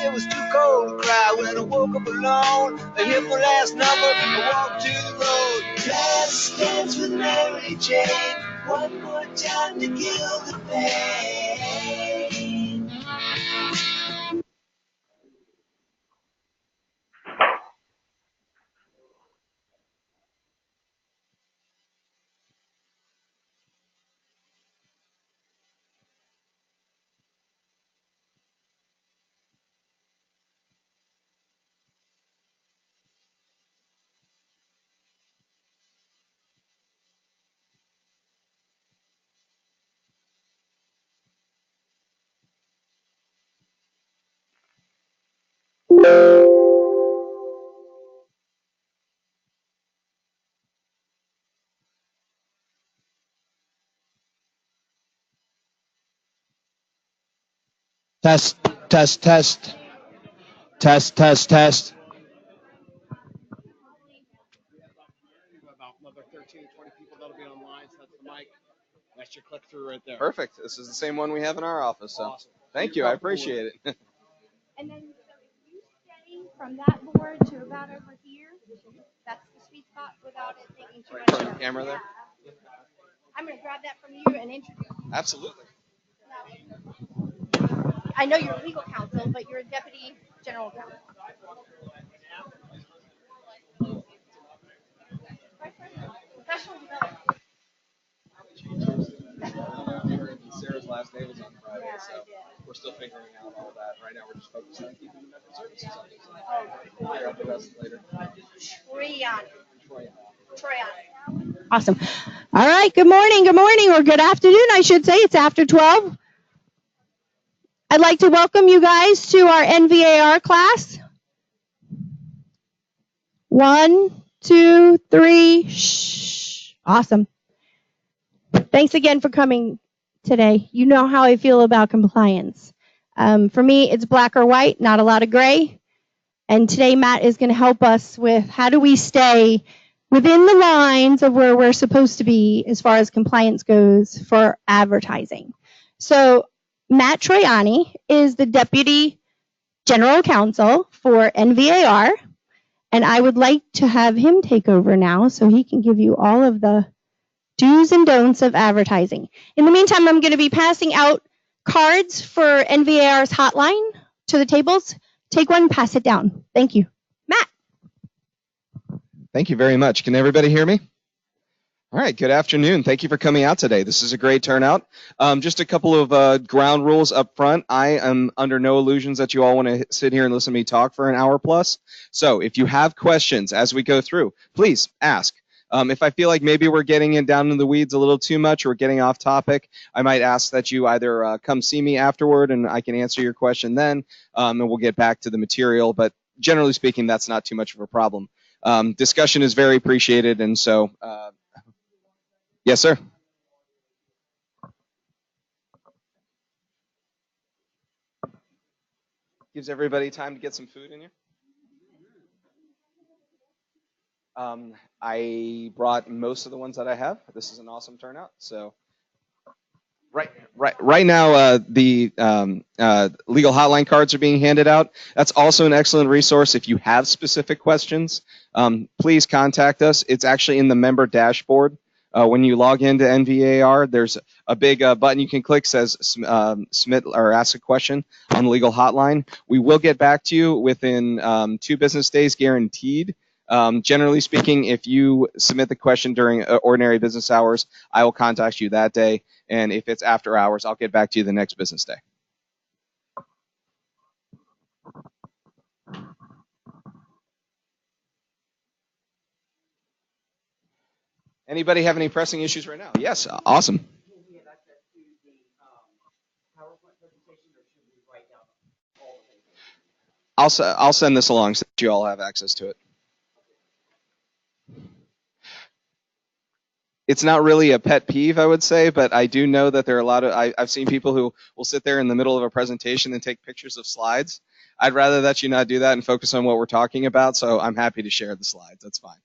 it was too cold to cry. When I woke up alone, I hit my last number, I walked to the road. Last dance with Mary Jane, one more time to kill the pain. Test, test, test. Test, test, test. About another 13 to 20 people that'll be online, so that's the mic. That's your click through right there. Perfect. This is the same one we have in our office. So Awesome. thank you. I appreciate it. And then so if you stay from that board to about over here, that's the sweet spot without it taking too much. Right in front of the camera there? I'm going to grab that from you and introduce you. Absolutely. I know you're legal counsel, but you're a deputy general counsel. Professional development. Sarah's last day was on Friday, Yeah, so we're still figuring out all that. Right now, we're just focused on keeping the method services on. We'll figure out the rest later. Troyan. Awesome. All right. Good morning, or good afternoon, I should say. It's after 12. I'd like to welcome you guys to our NVAR class. 1, 2, 3. Shh. Awesome. Thanks again for coming today. You know how I feel about compliance. For me, it's black or white, not a lot of gray. And today, Matt is going to help us with how do we stay within the lines of where we're supposed to be as far as compliance goes for advertising. So Matt Troiani is the Deputy General Counsel for NVAR, and I would like to have him take over now so he can give you all of the do's and don'ts of advertising. In the meantime, I'm going to be passing out cards for NVAR's hotline to the tables. Take one, pass it down. Thank you. Matt. Thank you very much. Can everybody hear me? All right, good afternoon. Thank you for coming out today. This is a great turnout. Just a couple of ground rules up front. I am under no illusions that you all want to sit here and listen to me talk for an hour plus. So if you have questions as we go through, please ask. If I feel like maybe we're getting in down in the weeds a little too much or we're getting off topic, I might ask that you either come see me afterward and I can answer your question then, and we'll get back to the material. But generally speaking, that's not too much of a problem. Discussion is very appreciated, and so yes, sir. Gives everybody time to get some food in here. I brought most of the ones that I have. This is an awesome turnout. So right now, the legal hotline cards are being handed out. That's also an excellent resource. If you have specific questions, please contact us. It's actually in the member dashboard. When you log into NVAR, there's a big button you can click says submit or ask a question on the legal hotline. We will get back to you within 2 business days, guaranteed. Generally speaking, if you submit the question during ordinary business hours, I will contact you that day. And if it's after hours, I'll get back to you the next business day. Anybody have any pressing issues right now? Yes, awesome. I'll send this along so that you all have access to it. It's not really a pet peeve, I would say, but I do know that there are a lot of, I've seen people who will sit there in the middle of a presentation and take pictures of slides. I'd rather that you not do that and focus on what we're talking about, so I'm happy to share the slides. That's fine.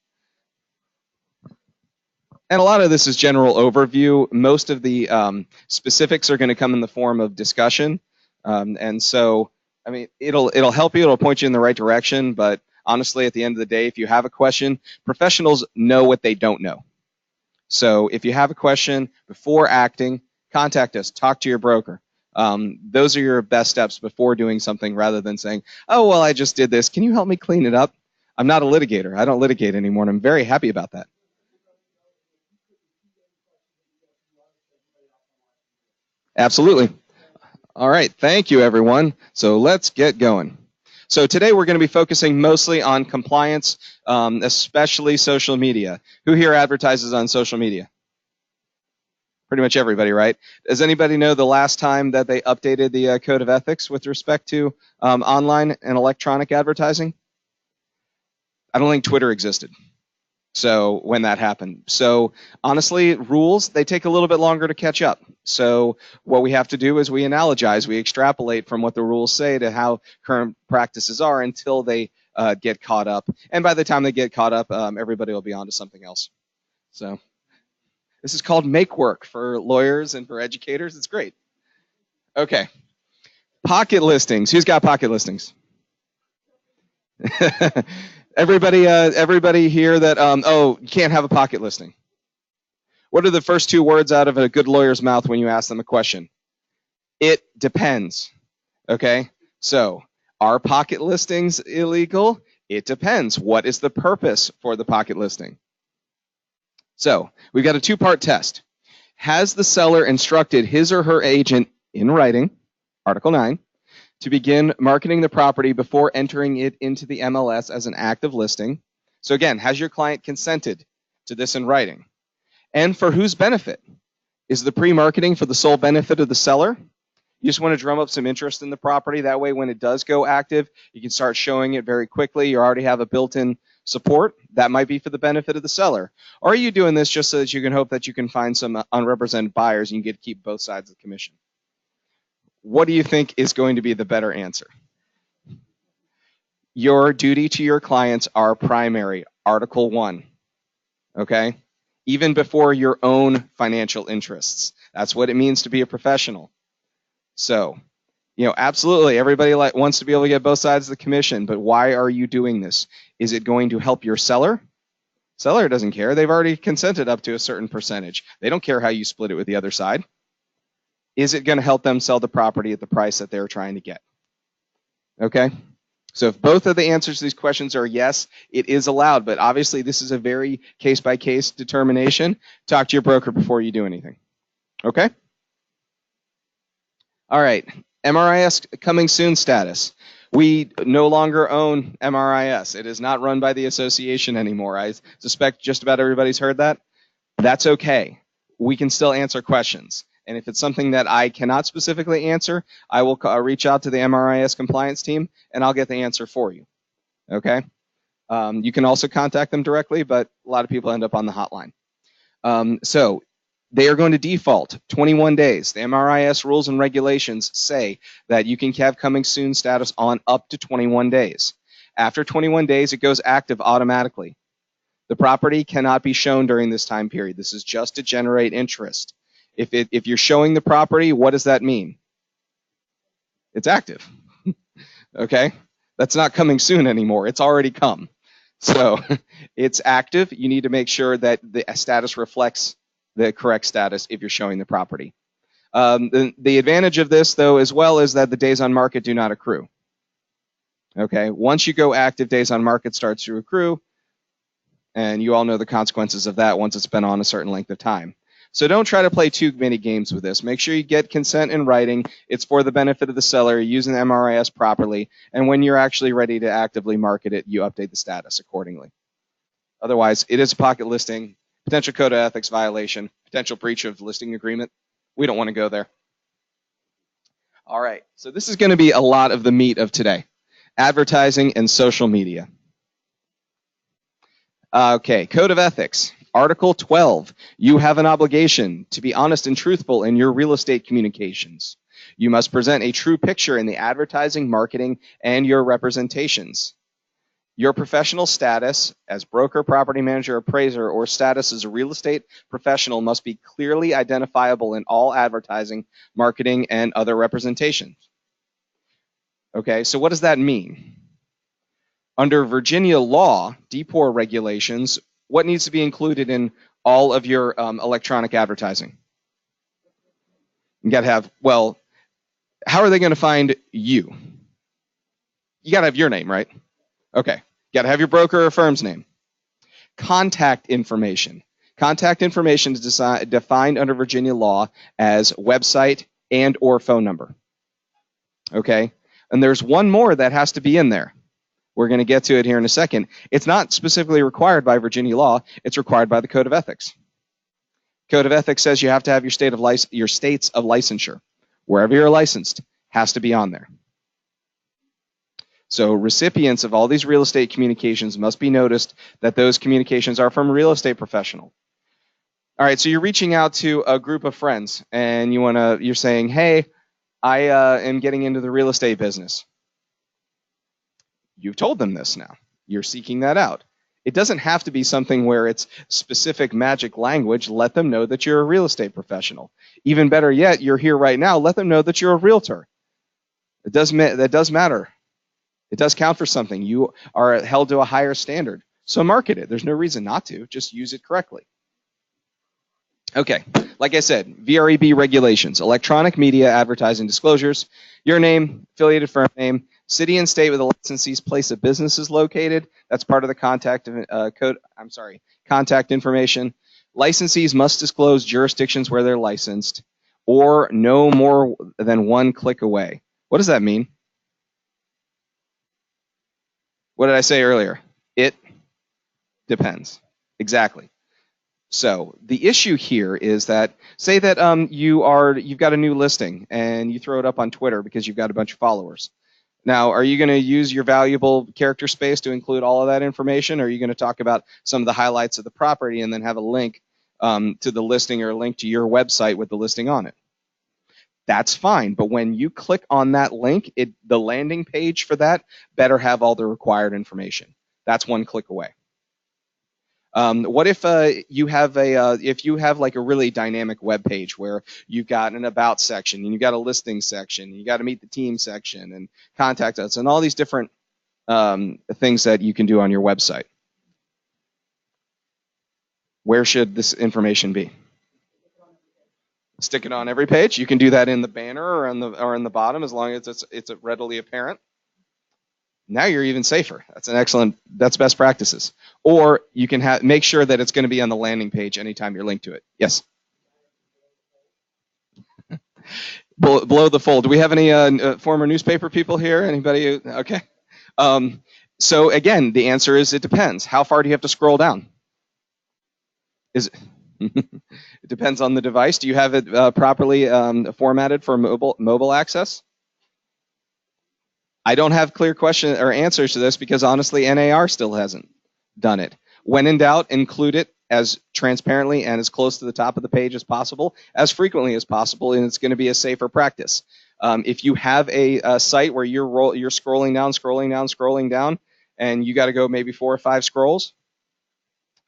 And a lot of this is general overview. Most of the specifics are going to come in the form of discussion. And so I mean, it'll help you. It'll point you in the right direction. But honestly, at the end of the day, if you have a question, professionals know what they don't know. So if you have a question before acting, contact us. Talk to your broker. Those are your best steps before doing something, rather than saying, "Oh, well, I just did this. Can you help me clean it up?" I'm not a litigator. I don't litigate anymore, and I'm very happy about that. Absolutely. All right. Thank you, everyone. So let's get going. So today we're going to be focusing mostly on compliance, especially social media. Who here advertises on social media? Pretty much everybody, right? Does anybody know the last time that they updated the Code of Ethics with respect to online and electronic advertising? I don't think Twitter existed. So when that happened. So honestly, rules, they take a little bit longer to catch up. So what we have to do is we analogize, we extrapolate from what the rules say to how current practices are until they get caught up. And by the time they get caught up, everybody will be on to something else. So this is called make work for lawyers and for educators. It's great. Okay. Pocket listings. Who's got pocket listings? Everybody here that, you can't have a pocket listing. What are the first two words out of a good lawyer's mouth when you ask them a question? It depends. Okay? So, are pocket listings illegal? It depends. What is the purpose for the pocket listing? So, we've got a two-part test. Has the seller instructed his or her agent in writing, Article 9, to begin marketing the property before entering it into the MLS as an active listing? So again, has your client consented to this in writing? And for whose benefit? Is the pre-marketing for the sole benefit of the seller? You just want to drum up some interest in the property. That way, when it does go active, you can start showing it very quickly. You already have a built-in support. That might be for the benefit of the seller. Or are you doing this just so that you can hope that you can find some unrepresented buyers and you get to keep both sides of the commission? What do you think is going to be the better answer? Your duty to your clients are primary, Article 1, okay? Even before your own financial interests. That's what it means to be a professional. So, absolutely, everybody wants to be able to get both sides of the commission, but why are you doing this? Is it going to help your seller? Seller doesn't care. They've already consented up to a certain percentage. They don't care how you split it with the other side. Is it going to help them sell the property at the price that they're trying to get? Okay? So if both of the answers to these questions are yes, it is allowed. But obviously, this is a very case-by-case determination. Talk to your broker before you do anything. Okay? All right. MRIS coming soon status. We no longer own MRIS. It is not run by the association anymore. I suspect just about everybody's heard that. That's okay. We can still answer questions. And if it's something that I cannot specifically answer, I will reach out to the MRIS compliance team, and I'll get the answer for you. Okay? You can also contact them directly, but a lot of people end up on the hotline. So they are going to default 21 days. The MRIS rules and regulations say that you can have coming soon status on up to 21 days. After 21 days, it goes active automatically. The property cannot be shown during this time period. This is just to generate interest. If you're showing the property, what does that mean? It's active. Okay? That's not coming soon anymore. It's already come. So it's active. You need to make sure that the status reflects the correct status if you're showing the property. The advantage of this, though, as well, is that the days on market do not accrue. Okay? Once you go active, days on market starts to accrue, and you all know the consequences of that once it's been on a certain length of time. So don't try to play too many games with this. Make sure you get consent in writing. It's for the benefit of the seller. You're using the MRIS properly. And when you're actually ready to actively market it, you update the status accordingly. Otherwise, it is a pocket listing, potential code of ethics violation, potential breach of listing agreement. We don't want to go there. All right. So this is going to be a lot of the meat of today. Advertising and social media. Okay. Code of ethics. Article 12, you have an obligation to be honest and truthful in your real estate communications. You must present a true picture in the advertising, marketing, and your representations. Your professional status as broker, property manager, appraiser, or status as a real estate professional must be clearly identifiable in all advertising, marketing, and other representations. Okay, so what does that mean? Under Virginia law, DPOR regulations, what needs to be included in all of your electronic advertising? You got to have, well, how are they going to find you? You got to have your name, right? Okay, you got to have your broker or firm's name. Contact information. Contact information is defined under Virginia law as website and or phone number. Okay, and there's one more that has to be in there. We're going to get to it here in a second. It's not specifically required by Virginia law. It's required by the Code of Ethics. Code of Ethics says you have to have your states of licensure. Wherever you're licensed has to be on there. So recipients of all these real estate communications must be noticed that those communications are from a real estate professional. All right, so you're reaching out to a group of friends and you're saying, hey, I am getting into the real estate business. You've told them this now. You're seeking that out. It doesn't have to be something where it's specific magic language. Let them know that you're a real estate professional. Even better yet, you're here right now. Let them know that you're a realtor. That does matter. It does count for something. You are held to a higher standard. So market it. There's no reason not to. Just use it correctly. Okay, like I said, VREB regulations, electronic media advertising disclosures, your name, affiliated firm name, city and state where the licensee's place of business is located. That's part of the contact information. Licensees must disclose jurisdictions where they're licensed or no more than one click away. What does that mean? What did I say earlier? It depends. Exactly. So the issue here is that, say that you've got a new listing and you throw it up on Twitter because you've got a bunch of followers. Now, are you going to use your valuable character space to include all of that information, or are you going to talk about some of the highlights of the property and then have a link to the listing or a link to your website with the listing on it? That's fine, but when you click on that link, the landing page for that better have all the required information. That's one click away. What if you have like a really dynamic web page where you've got an about section and you've got a listing section, and you got to meet the team section and contact us and all these different things that you can do on your website? Where should this information be? Stick it on every page. You can do that in the banner or in the bottom as long as it's readily apparent. Now you're even safer. That's best practices. Or you can make sure that it's going to be on the landing page anytime you're linked to it. Yes? Below the fold. Do we have any former newspaper people here? Anybody? Okay. So again, the answer is it depends. How far do you have to scroll down? It depends on the device. Do you have it properly formatted for mobile access? I don't have clear question or answers to this because honestly, NAR still hasn't done it. When in doubt, include it as transparently and as close to the top of the page as possible, as frequently as possible, and it's going to be a safer practice. If you have a site where you're scrolling down, and you got to go maybe 4 or 5 scrolls,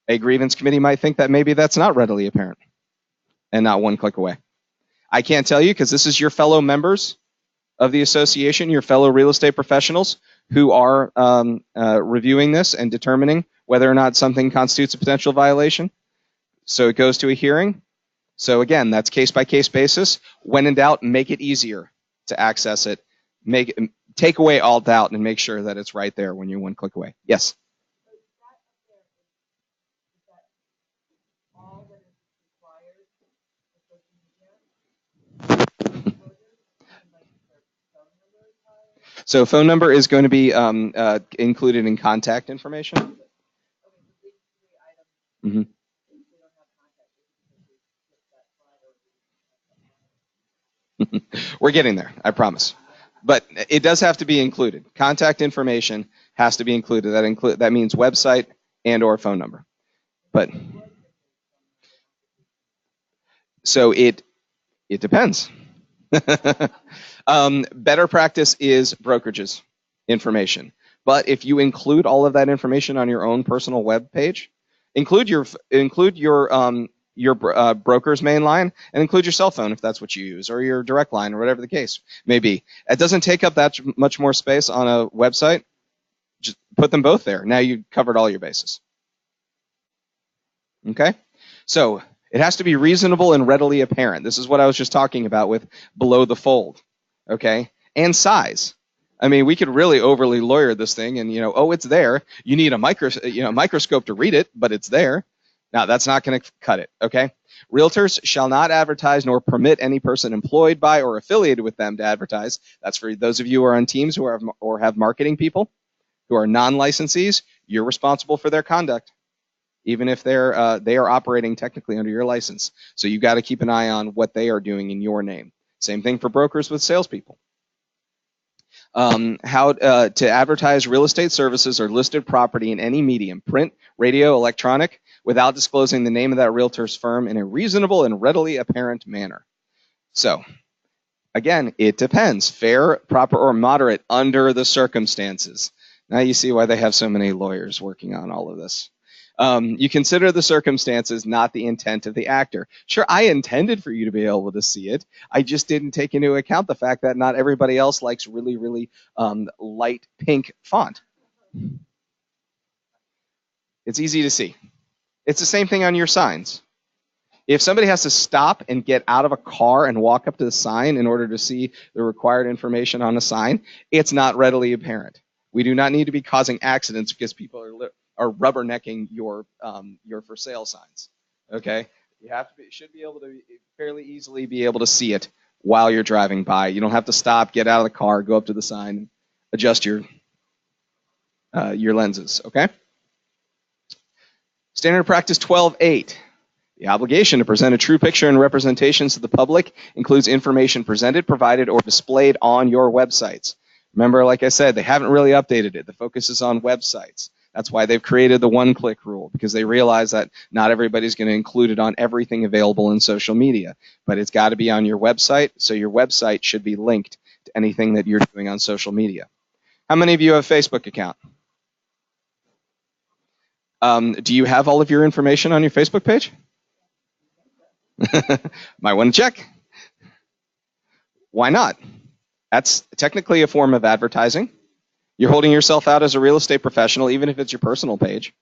a grievance committee might think that maybe that's not readily apparent and not one click away. I can't tell you because this is your fellow members of the association, your fellow real estate professionals who are reviewing this and determining whether or not something constitutes a potential violation. So it goes to a hearing. So again, that's case-by-case basis. When in doubt, make it easier to access it. Take away all doubt and make sure that it's right there when you're one click away. Yes? So phone number is going to be included in contact information. Mm-hmm. We're getting there, I promise. But it does have to be included. Contact information has to be included. That means website and or phone number. But so it depends. Better practice is brokerages information. But if you include all of that information on your own personal web page, include your your broker's main line and include your cell phone if that's what you use, or your direct line, or whatever the case may be. It doesn't take up that much more space on a website. Just put them both there. Now you've covered all your bases. Okay? So it has to be reasonable and readily apparent. This is what I was just talking about with below the fold. Okay? And size. I mean, we could really overly lawyer this thing and, oh, it's there. You need a microscope to read it, but it's there. Now, that's not going to cut it, okay? Realtors shall not advertise nor permit any person employed by or affiliated with them to advertise. That's for those of you who are on teams or have marketing people who are non-licensees. You're responsible for their conduct, even if they are operating technically under your license. So you got to keep an eye on what they are doing in your name. Same thing for brokers with salespeople. How to advertise real estate services or listed property in any medium, print, radio, electronic, without disclosing the name of that realtor's firm in a reasonable and readily apparent manner. So, again, it depends. Fair, proper, or moderate under the circumstances. Now you see why they have so many lawyers working on all of this. You consider the circumstances, not the intent of the actor. Sure, I intended for you to be able to see it. I just didn't take into account the fact that not everybody else likes really, really light pink font. It's easy to see. It's the same thing on your signs. If somebody has to stop and get out of a car and walk up to the sign in order to see the required information on a sign, it's not readily apparent. We do not need to be causing accidents because people are rubbernecking your for sale signs. Okay, you should be able to fairly easily be able to see it while you're driving by. You don't have to stop, get out of the car, go up to the sign, adjust your lenses. Okay. Standard practice 12.8. The obligation to present a true picture and representations to the public includes information presented, provided, or displayed on your websites. Remember, like I said, they haven't really updated it. The focus is on websites. That's why they've created the one-click rule, because they realize that not everybody's going to include it on everything available in social media. But it's got to be on your website, so your website should be linked to anything that you're doing on social media. How many of you have a Facebook account? Do you have all of your information on your Facebook page? Might want to check. Why not? That's technically a form of advertising. You're holding yourself out as a real estate professional, even if it's your personal page.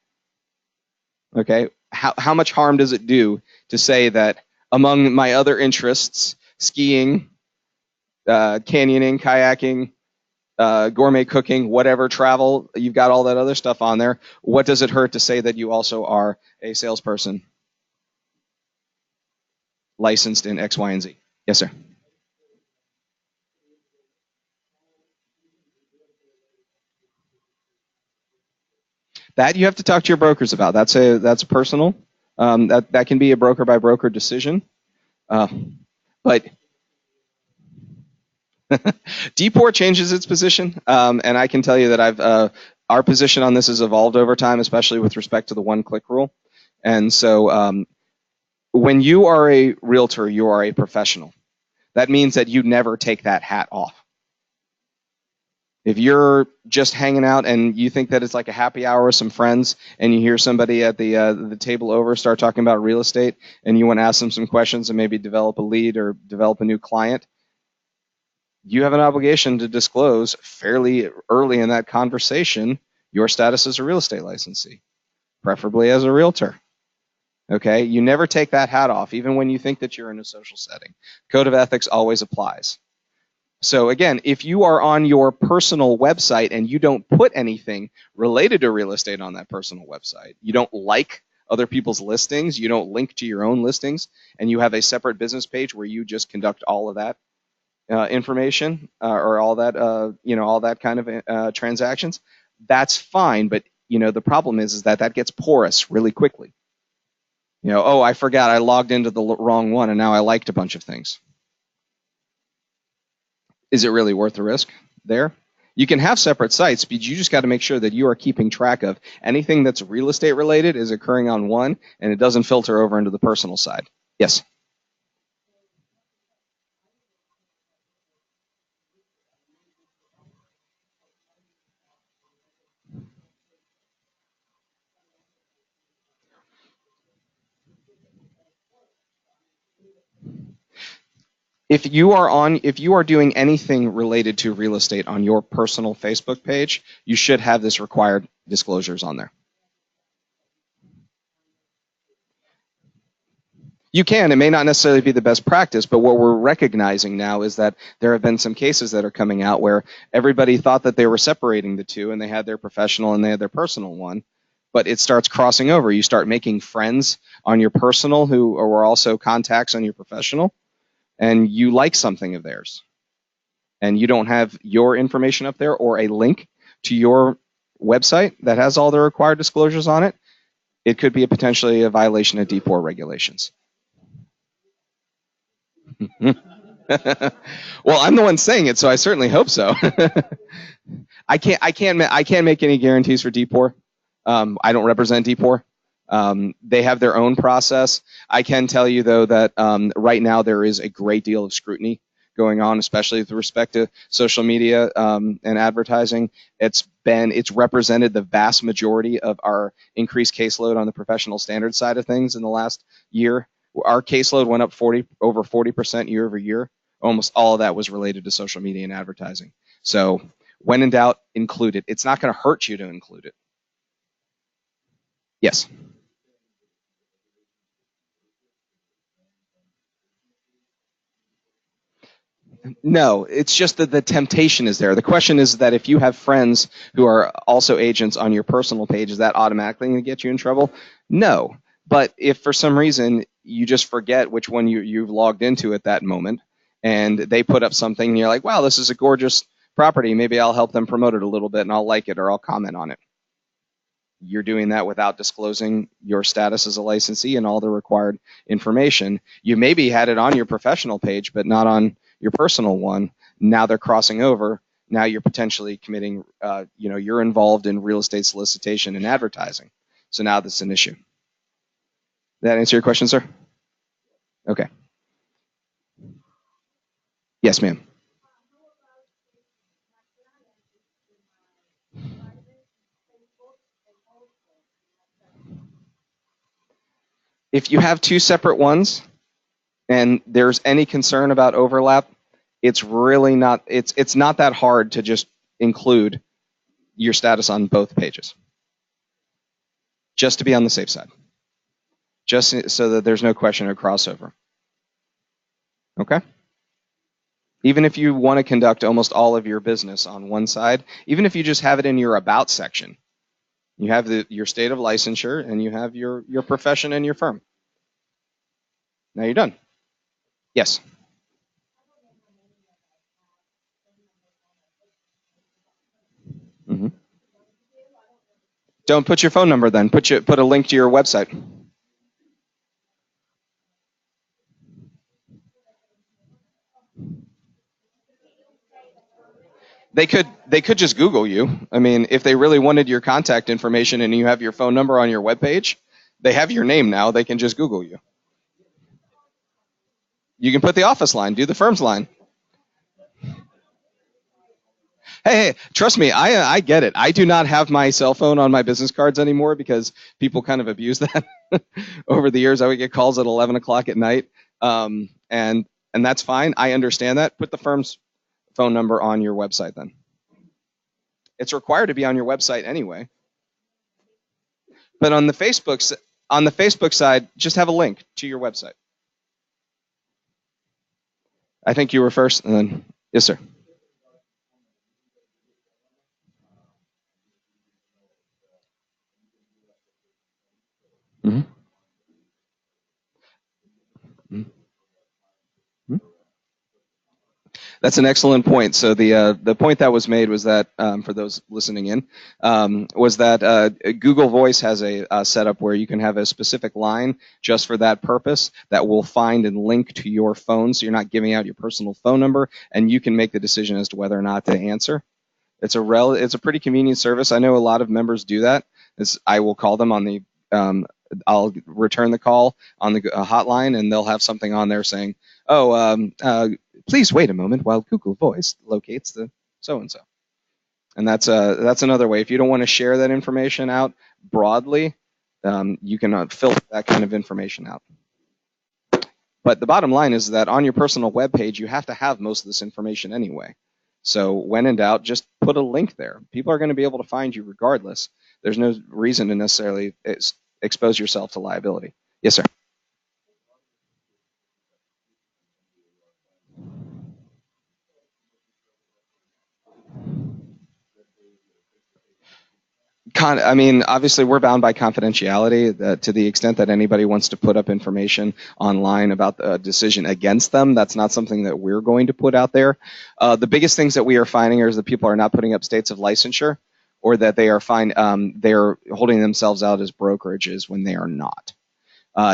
Okay? How much harm does it do to say that among my other interests, skiing, canyoning, kayaking, gourmet cooking, whatever, travel, you've got all that other stuff on there. What does it hurt to say that you also are a salesperson licensed in X, Y, and Z? Yes, sir. That you have to talk to your brokers about. That's a personal. That can be a broker by broker decision. But D4 changes its position, and I can tell you that our position on this has evolved over time, especially with respect to the one-click rule. And so when you are a realtor, you are a professional. That means that you never take that hat off. If you're just hanging out and you think that it's like a happy hour with some friends and you hear somebody at the table over start talking about real estate and you want to ask them some questions and maybe develop a lead or develop a new client, you have an obligation to disclose fairly early in that conversation your status as a real estate licensee, preferably as a realtor. Okay? You never take that hat off, even when you think that you're in a social setting. Code of ethics always applies. So again, if you are on your personal website and you don't put anything related to real estate on that personal website, you don't like other people's listings, you don't link to your own listings, and you have a separate business page where you just conduct all of that information or all that all that kind of transactions, that's fine. But the problem is that gets porous really quickly. Oh, I forgot I logged into the wrong one and now I liked a bunch of things. Is it really worth the risk there? You can have separate sites, but you just got to make sure that you are keeping track of anything that's real estate related is occurring on one, and it doesn't filter over into the personal side. Yes? If you are doing anything related to real estate on your personal Facebook page, you should have this required disclosures on there. You can. It may not necessarily be the best practice, but what we're recognizing now is that there have been some cases that are coming out where everybody thought that they were separating the two, and they had their professional and they had their personal one, but it starts crossing over. You start making friends on your personal who are also contacts on your professional, and you like something of theirs, and you don't have your information up there or a link to your website that has all the required disclosures on it, it could be potentially a violation of D4 regulations. Well, I'm the one saying it, so I certainly hope so. I can't make any guarantees for D4. I don't represent D4. They have their own process. I can tell you, though, that right now there is a great deal of scrutiny going on, especially with respect to social media and advertising. It's represented the vast majority of our increased caseload on the professional standards side of things in the last year. Our caseload went up over 40% year over year. Almost all of that was related to social media and advertising. So when in doubt, include it. It's not going to hurt you to include it. Yes. No, it's just that the temptation is there. The question is that if you have friends who are also agents on your personal page, is that automatically going to get you in trouble? No. But if for some reason you just forget which one you've logged into at that moment, and they put up something and you're like, wow, this is a gorgeous property, maybe I'll help them promote it a little bit and I'll like it or I'll comment on it. You're doing that without disclosing your status as a licensee and all the required information. You maybe had it on your professional page, but not on your personal one. Now they're crossing over. Now you're potentially committing, you're involved in real estate solicitation and advertising. So now that's an issue. Did that answer your question, sir? Okay. Yes, ma'am. If you have two separate ones and there's any concern about overlap, it's really not, it's not that hard to just include your status on both pages, just to be on the safe side, just so that there's no question of crossover. Okay? Even if you want to conduct almost all of your business on one side, even if you just have it in your about section, you have your state of licensure and you have your profession and your firm. Now you're done. Yes. Mm-hmm. Don't put your phone number then. Put a link to your website. They could just Google you. I mean, if they really wanted your contact information and you have your phone number on your webpage, they have your name now. They can just Google you. You can put the office line, do the firm's line. Hey, trust me, I get it. I do not have my cell phone on my business cards anymore because people kind of abuse that. Over the years, I would get calls at 11 o'clock at night, and that's fine. I understand that. Put the firm's phone number on your website then. It's required to be on your website anyway. But on the Facebook side, just have a link to your website. I think you were first, and then yes, sir. Mm-hmm. Mm-hmm. That's an excellent point. So the point that was made was that for those listening in was that Google Voice has a setup where you can have a specific line just for that purpose that will find and link to your phone, so you're not giving out your personal phone number, and you can make the decision as to whether or not to answer. It's a pretty convenient service. I know a lot of members do that. I will call them on the I'll return the call on the hotline, and they'll have something on there saying, please wait a moment while Google Voice locates the so-and-so. And that's another way. If you don't want to share that information out broadly, you can filter that kind of information out. But the bottom line is that on your personal web page, you have to have most of this information anyway. So when in doubt, just put a link there. People are going to be able to find you regardless. There's no reason to necessarily expose yourself to liability. Yes, sir. I mean, obviously, we're bound by confidentiality. To the extent that anybody wants to put up information online about the decision against them, that's not something that we're going to put out there. The biggest things that we are finding is that people are not putting up states of licensure, or that they are they're holding themselves out as brokerages when they are not.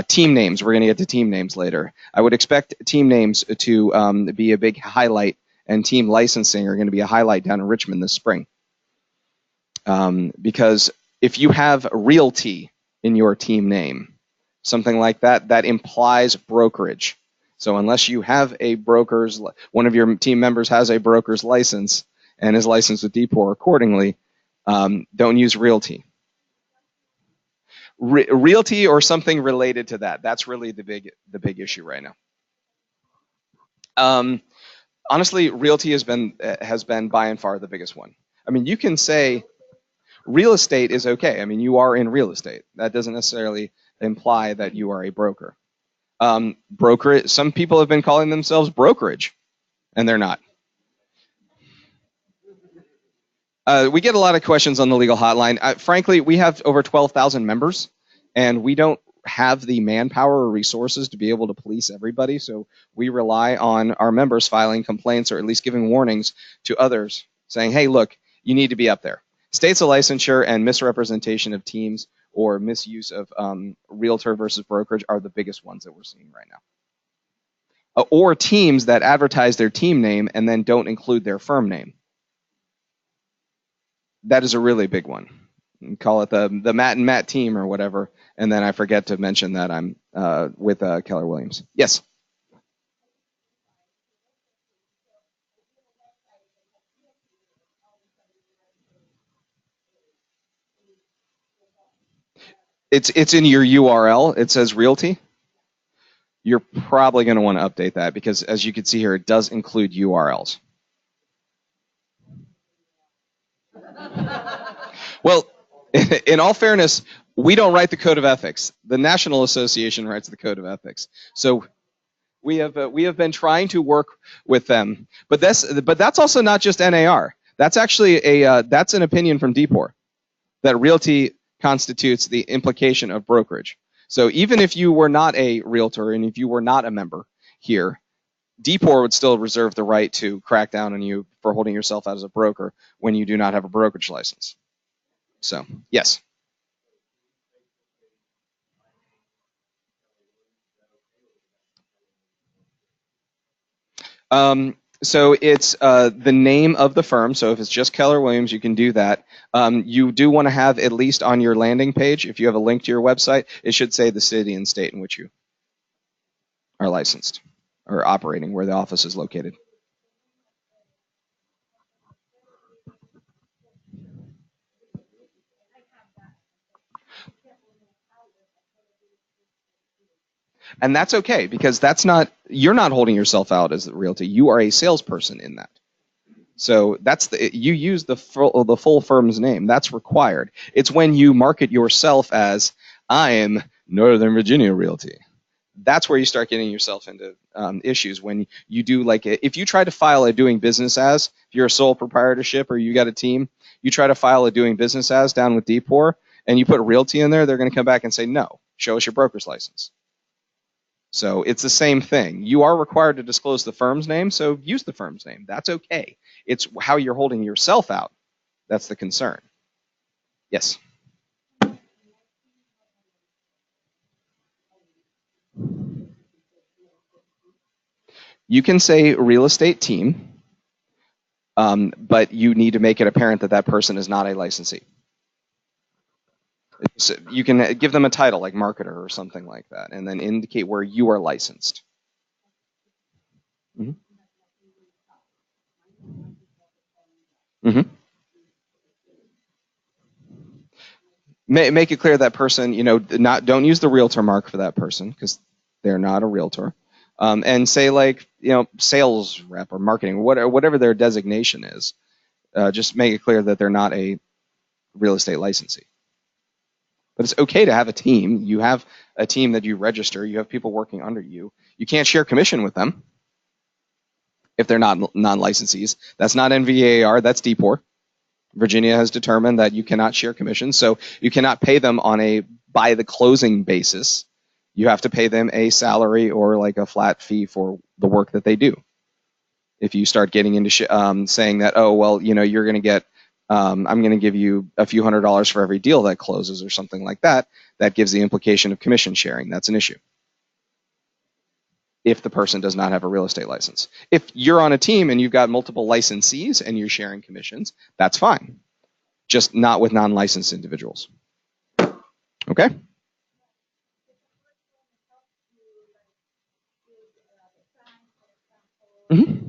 Team names. We're going to get to team names later. I would expect team names to be a big highlight, and team licensing are going to be a highlight down in Richmond this spring. Because if you have realty in your team name, something like that, that implies brokerage. So unless you have one of your team members has a broker's license and is licensed with DPOR accordingly, don't use realty. Realty or something related to that. That's really the big issue right now. Honestly, realty has been by and far the biggest one. I mean, you can say real estate is okay. I mean, you are in real estate. That doesn't necessarily imply that you are a broker. Brokerage. Some people have been calling themselves brokerage, and they're not. We get a lot of questions on the legal hotline. Frankly, we have over 12,000 members, and we don't have the manpower or resources to be able to police everybody. So we rely on our members filing complaints or at least giving warnings to others saying, hey, look, you need to be up there. States of licensure and misrepresentation of teams or misuse of realtor versus brokerage are the biggest ones that we're seeing right now. Or teams that advertise their team name and then don't include their firm name. That is a really big one. You call it the Matt and Matt team or whatever, and then I forget to mention that I'm with Keller Williams. Yes. It's in your URL. It says Realty. You're probably going to want to update that because, as you can see here, it does include URLs. Well, in all fairness, we don't write the code of ethics. The National Association writes the code of ethics. So we have been trying to work with them, but that's also not just NAR. That's actually that's an opinion from DPOR that realty constitutes the implication of brokerage. So even if you were not a realtor and if you were not a member here, DPOR would still reserve the right to crack down on you for holding yourself out as a broker when you do not have a brokerage license. So, yes. So it's the name of the firm. So if it's just Keller Williams, you can do that. You do want to have at least on your landing page, if you have a link to your website, it should say the city and state in which you are licensed or operating, where the office is located. And that's okay because you're not holding yourself out as a realty. You are a salesperson in that. So you use the full firm's name. That's required. It's when you market yourself as I am Northern Virginia Realty. That's where you start getting yourself into issues when you do if you try to file a doing business as, if you're a sole proprietorship or you got a team, you try to file a doing business as down with DPOR and you put realty in there, they're going to come back and say, no, show us your broker's license. So it's the same thing. You are required to disclose the firm's name, so use the firm's name. That's okay. It's how you're holding yourself out. That's the concern. Yes. You can say real estate team, but you need to make it apparent that that person is not a licensee. You can give them a title like marketer or something like that, and then indicate where you are licensed. Mm-hmm. Mm-hmm. Make it clear that person, don't use the realtor mark for that person because they're not a realtor. and say like, sales rep or marketing, whatever their designation is. Just make it clear that they're not a real estate licensee. But it's okay to have a team. You have a team that you register. You have people working under you. You can't share commission with them if they're not non-licensees. That's not NVAR. That's DPOR. Virginia has determined that you cannot share commissions, so you cannot pay them on a by the closing basis. You have to pay them a salary or like a flat fee for the work that they do. If you start getting into saying that, oh, well, you're going to get, I'm going to give you a few $100s for every deal that closes or something like that, that gives the implication of commission sharing. That's an issue if the person does not have a real estate license. If you're on a team and you've got multiple licensees and you're sharing commissions, that's fine. Just not with non-licensed individuals. Okay? Mm-hmm.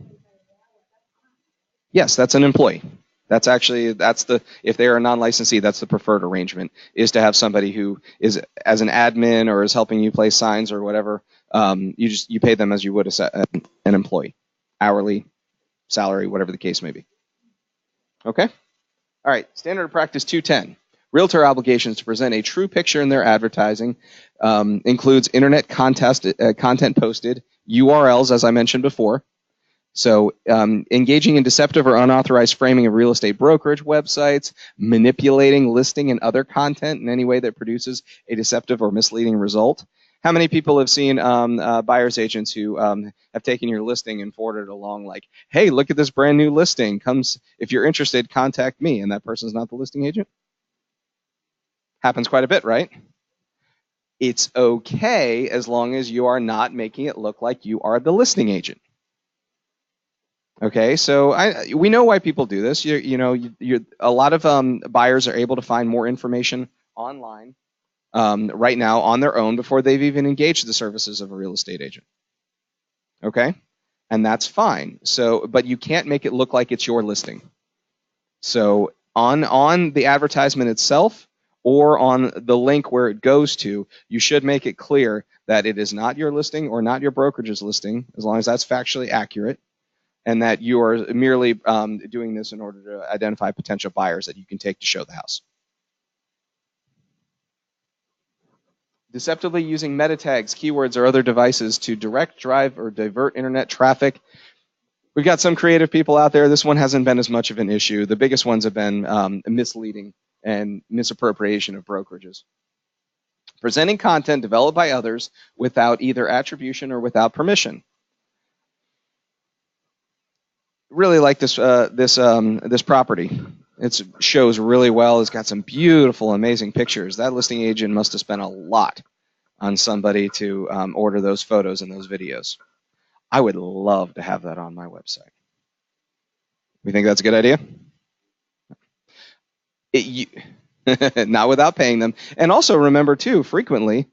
Yes, that's an employee. If they are a non-licensee, that's the preferred arrangement, is to have somebody who is as an admin or is helping you place signs or whatever. You pay them as you would an employee, hourly, salary, whatever the case may be. Okay? All right, standard of practice 210. Realtor obligations to present a true picture in their advertising includes internet content posted, URLs, as I mentioned before. So engaging in deceptive or unauthorized framing of real estate brokerage websites, manipulating listing and other content in any way that produces a deceptive or misleading result. How many people have seen buyer's agents who have taken your listing and forwarded it along like, hey, look at this brand new listing. If you're interested, contact me. And that person's not the listing agent? Happens quite a bit, right? It's okay as long as you are not making it look like you are the listing agent. Okay, so we know why people do this. A lot of buyers are able to find more information online right now on their own before they've even engaged the services of a real estate agent. Okay, and that's fine. So, but you can't make it look like it's your listing. So on the advertisement itself or on the link where it goes to, you should make it clear that it is not your listing or not your brokerage's listing, as long as that's factually accurate. And that you are merely doing this in order to identify potential buyers that you can take to show the house. Deceptively using meta tags, keywords, or other devices to direct, drive, or divert internet traffic. We've got some creative people out there. This one hasn't been as much of an issue. The biggest ones have been misleading and misappropriation of brokerages. Presenting content developed by others without either attribution or without permission. Really like this property. It shows really well. It's got some beautiful, amazing pictures. That listing agent must have spent a lot on somebody to order those photos and those videos. I would love to have that on my website. We think that's a good idea? Not without paying them. And also remember, too, frequently,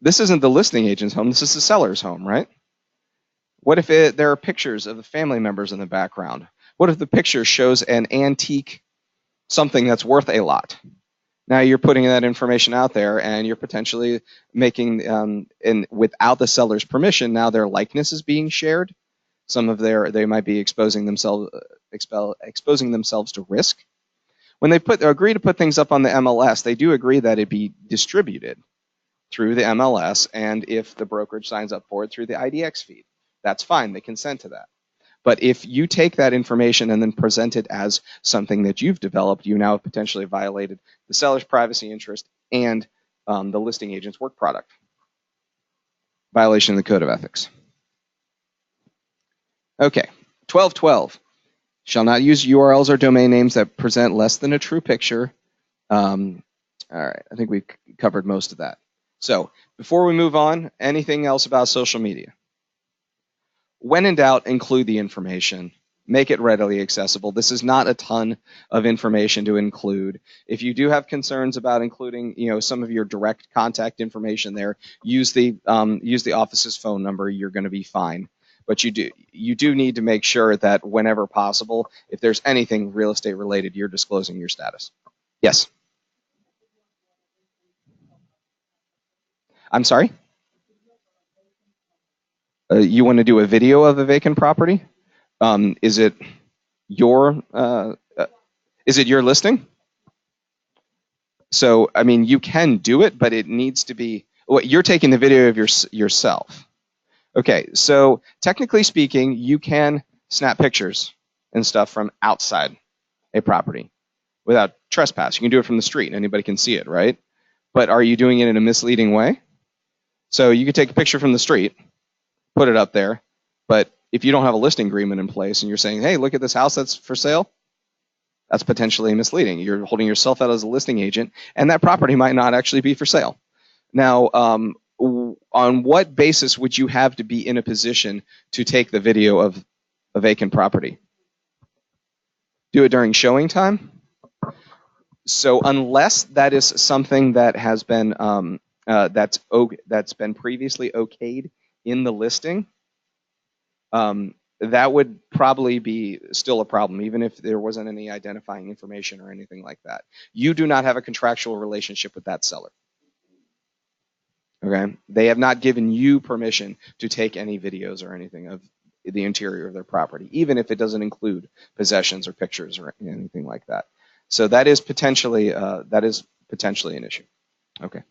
this isn't the listing agent's home. This is the seller's home, right? What if there are pictures of the family members in the background? What if the picture shows an antique something that's worth a lot? Now you're putting that information out there, and you're potentially making, and without the seller's permission, now their likeness is being shared. They might be exposing themselves to risk. When they agree to put things up on the MLS, they do agree that it be distributed through the MLS, and if the brokerage signs up for it through the IDX feed. That's fine. They consent to that. But if you take that information and then present it as something that you've developed, you now have potentially violated the seller's privacy interest and the listing agent's work product. Violation of the Code of Ethics. Okay, 1212. Shall not use URLs or domain names that present less than a true picture. All right, I think we've covered most of that. So before we move on, anything else about social media? When in doubt, include the information. Make it readily accessible. This is not a ton of information to include. If you do have concerns about including, some of your direct contact information there, use the office's phone number. You're going to be fine. But you do need to make sure that whenever possible, if there's anything real estate related, you're disclosing your status. Yes. I'm sorry? you want to do a video of a vacant property? Is it your listing? So, I mean, you can do it, but it needs to be, well, you're taking the video of yourself. Okay, so technically speaking, you can snap pictures and stuff from outside a property without trespass. You can do it from the street. Anybody can see it, right? But are you doing it in a misleading way? So you could take a picture from the street, put it up there, but if you don't have a listing agreement in place and you're saying, hey, look at this house that's for sale, that's potentially misleading. You're holding yourself out as a listing agent, and that property might not actually be for sale. Now, on what basis would you have to be in a position to take the video of a vacant property? Do it during showing time? So unless that is something that has been that's been previously okayed in the listing, that would probably be still a problem, even if there wasn't any identifying information or anything like that. You do not have a contractual relationship with that seller. Okay, they have not given you permission to take any videos or anything of the interior of their property, even if it doesn't include possessions or pictures or anything like that. So that is potentially an issue. Okay.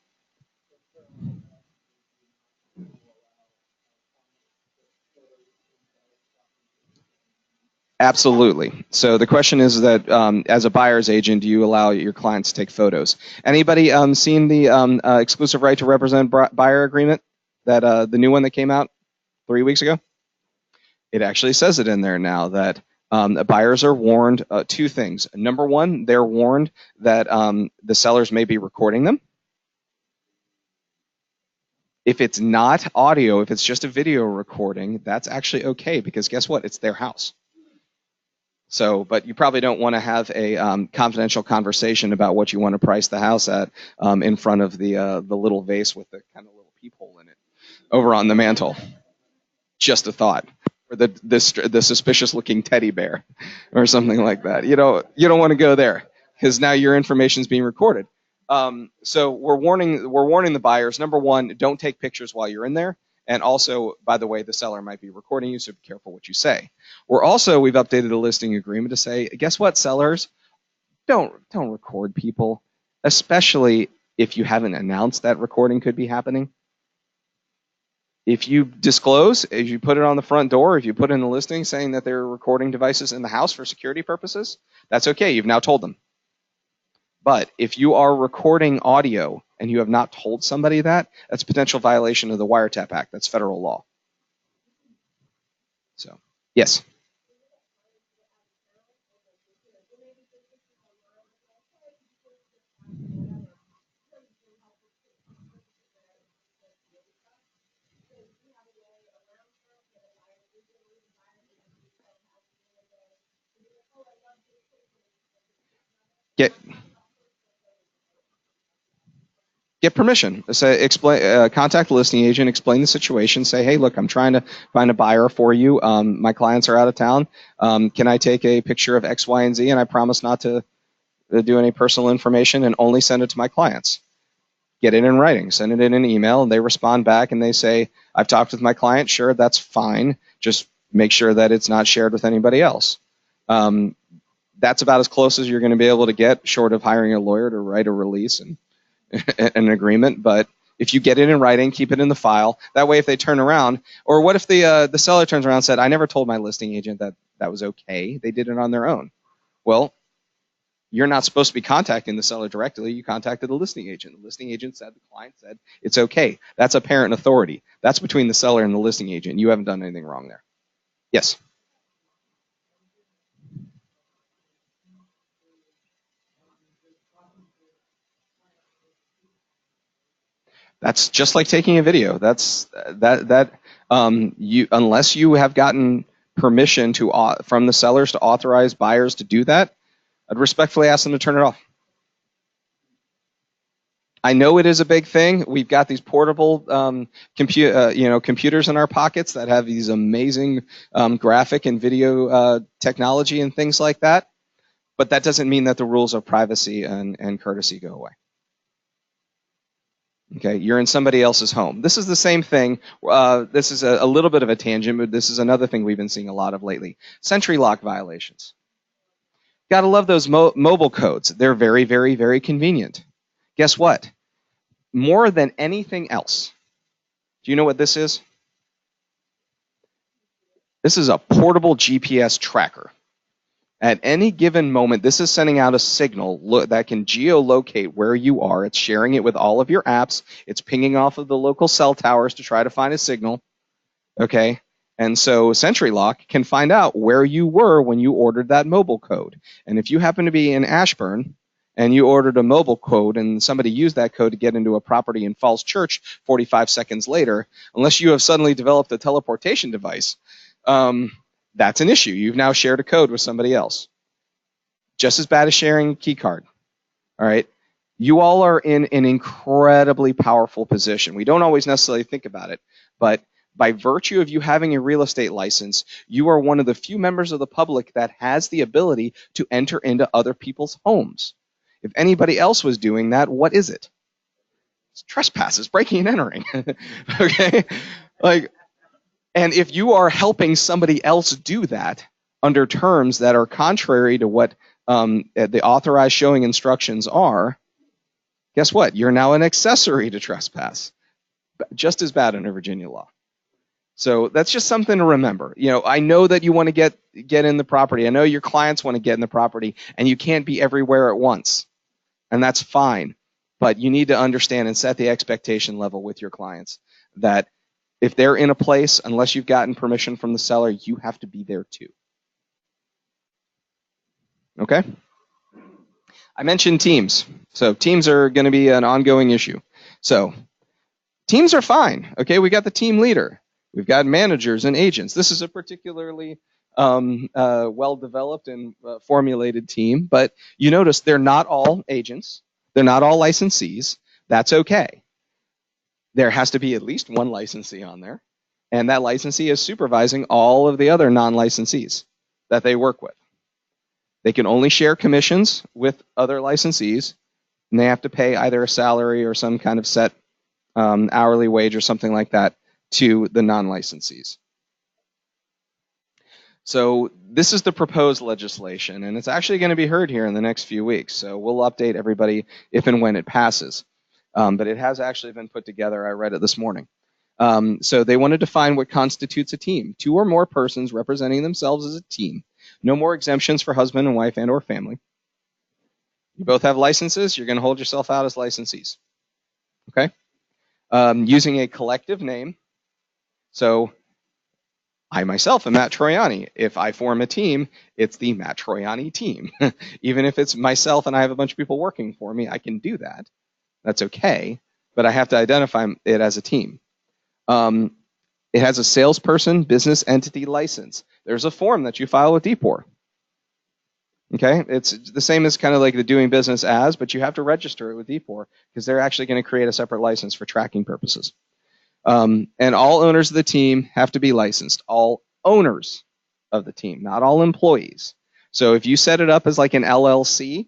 Absolutely. So the question is that as a buyer's agent, do you allow your clients to take photos? Anybody seen the exclusive right to represent buyer agreement, that the new one that came out 3 weeks ago? It actually says it in there now that buyers are warned two things. Number one, they're warned that the sellers may be recording them. If it's not audio, if it's just a video recording, that's actually okay, because guess what? It's their house. So, but you probably don't want to have a confidential conversation about what you want to price the house at in front of the little vase with the kind of little peephole in it over on the mantle. Just a thought. Or the suspicious-looking teddy bear, or something like that. You don't want to go there, because now your information is being recorded. So we're warning the buyers. Number one, don't take pictures while you're in there. And also, by the way, the seller might be recording you, so be careful what you say. We've updated the listing agreement to say, guess what, sellers? Don't record people, especially if you haven't announced that recording could be happening. If you disclose, if you put it on the front door, if you put in the listing saying that there are recording devices in the house for security purposes, that's okay. You've now told them. But if you are recording audio and you have not told somebody that, that's a potential violation of the Wiretap Act. That's federal law. So, yes. Get permission. Say, contact the listing agent, explain the situation. Say, hey, look, I'm trying to find a buyer for you. My clients are out of town. Can I take a picture of X, Y, and Z? And I promise not to do any personal information and only send it to my clients. Get it in writing. Send it in an email, and they respond back and they say, I've talked with my client. Sure, that's fine. Just make sure that it's not shared with anybody else. That's about as close as you're going to be able to get, short of hiring a lawyer to write a release and an agreement. But if you get it in writing, keep it in the file. That way, if they turn around, or what if the seller turns around and said, I never told my listing agent that was okay. They did it on their own. Well, you're not supposed to be contacting the seller directly. You contacted the listing agent. The listing agent said, the client said, it's okay. That's apparent authority. That's between the seller and the listing agent. You haven't done anything wrong there. Yes? That's just like taking a video. Unless you have gotten permission from the sellers to authorize buyers to do that, I'd respectfully ask them to turn it off. I know it is a big thing. We've got these portable computers in our pockets that have these amazing graphic and video technology and things like that. But that doesn't mean that the rules of privacy and courtesy go away. Okay, you're in somebody else's home. This is the same thing. This is a little bit of a tangent, but this is another thing we've been seeing a lot of lately. Sentry lock violations. Gotta love those mobile codes. They're very, very, very convenient. Guess what? More than anything else, do you know what this is? This is a portable GPS tracker. At any given moment, this is sending out a signal that can geolocate where you are. It's sharing it with all of your apps. It's pinging off of the local cell towers to try to find a signal. Okay? And so SentryLock can find out where you were when you ordered that mobile code. And if you happen to be in Ashburn and you ordered a mobile code and somebody used that code to get into a property in Falls Church 45 seconds later, unless you have suddenly developed a teleportation device, that's an issue. You've now shared a code with somebody else. Just as bad as sharing a key card. All right? You all are in an incredibly powerful position. We don't always necessarily think about it, but by virtue of you having a real estate license, you are one of the few members of the public that has the ability to enter into other people's homes. If anybody else was doing that, what is it? It's trespasses, breaking and entering. Okay? And if you are helping somebody else do that under terms that are contrary to what the authorized showing instructions are, guess what? You're now an accessory to trespass. Just as bad under Virginia law. So that's just something to remember. You know, I know that you want to get in the property. I know your clients want to get in the property, and you can't be everywhere at once. And that's fine. But you need to understand and set the expectation level with your clients that if they're in a place, unless you've gotten permission from the seller, you have to be there too. Okay? I mentioned teams. So teams are going to be an ongoing issue. So teams are fine. Okay, we got the team leader. We've got managers and agents. This is a particularly well-developed and formulated team, but you notice they're not all agents. They're not all licensees. That's okay. There has to be at least one licensee on there, and that licensee is supervising all of the other non-licensees that they work with. They can only share commissions with other licensees, and they have to pay either a salary or some kind of set hourly wage or something like that to the non-licensees. So this is the proposed legislation, and it's actually going to be heard here in the next few weeks. So we'll update everybody if and when it passes. But it has actually been put together. I read it this morning. So they want to define what constitutes a team. 2 or more persons representing themselves as a team. No more exemptions for husband and wife and or family. You both have licenses. You're going to hold yourself out as licensees. Okay? Using a collective name. So I myself am Matt Troiani. If I form a team, it's the Matt Troiani team. Even if it's myself and I have a bunch of people working for me, I can do that. That's okay, but I have to identify it as a team. It has a salesperson business entity license. There's a form that you file with DPOR. Okay, it's the same as kind of like the doing business as, but you have to register it with DPOR because they're actually going to create a separate license for tracking purposes. And all owners of the team have to be licensed. All owners of the team, not all employees. So if you set it up as like an LLC,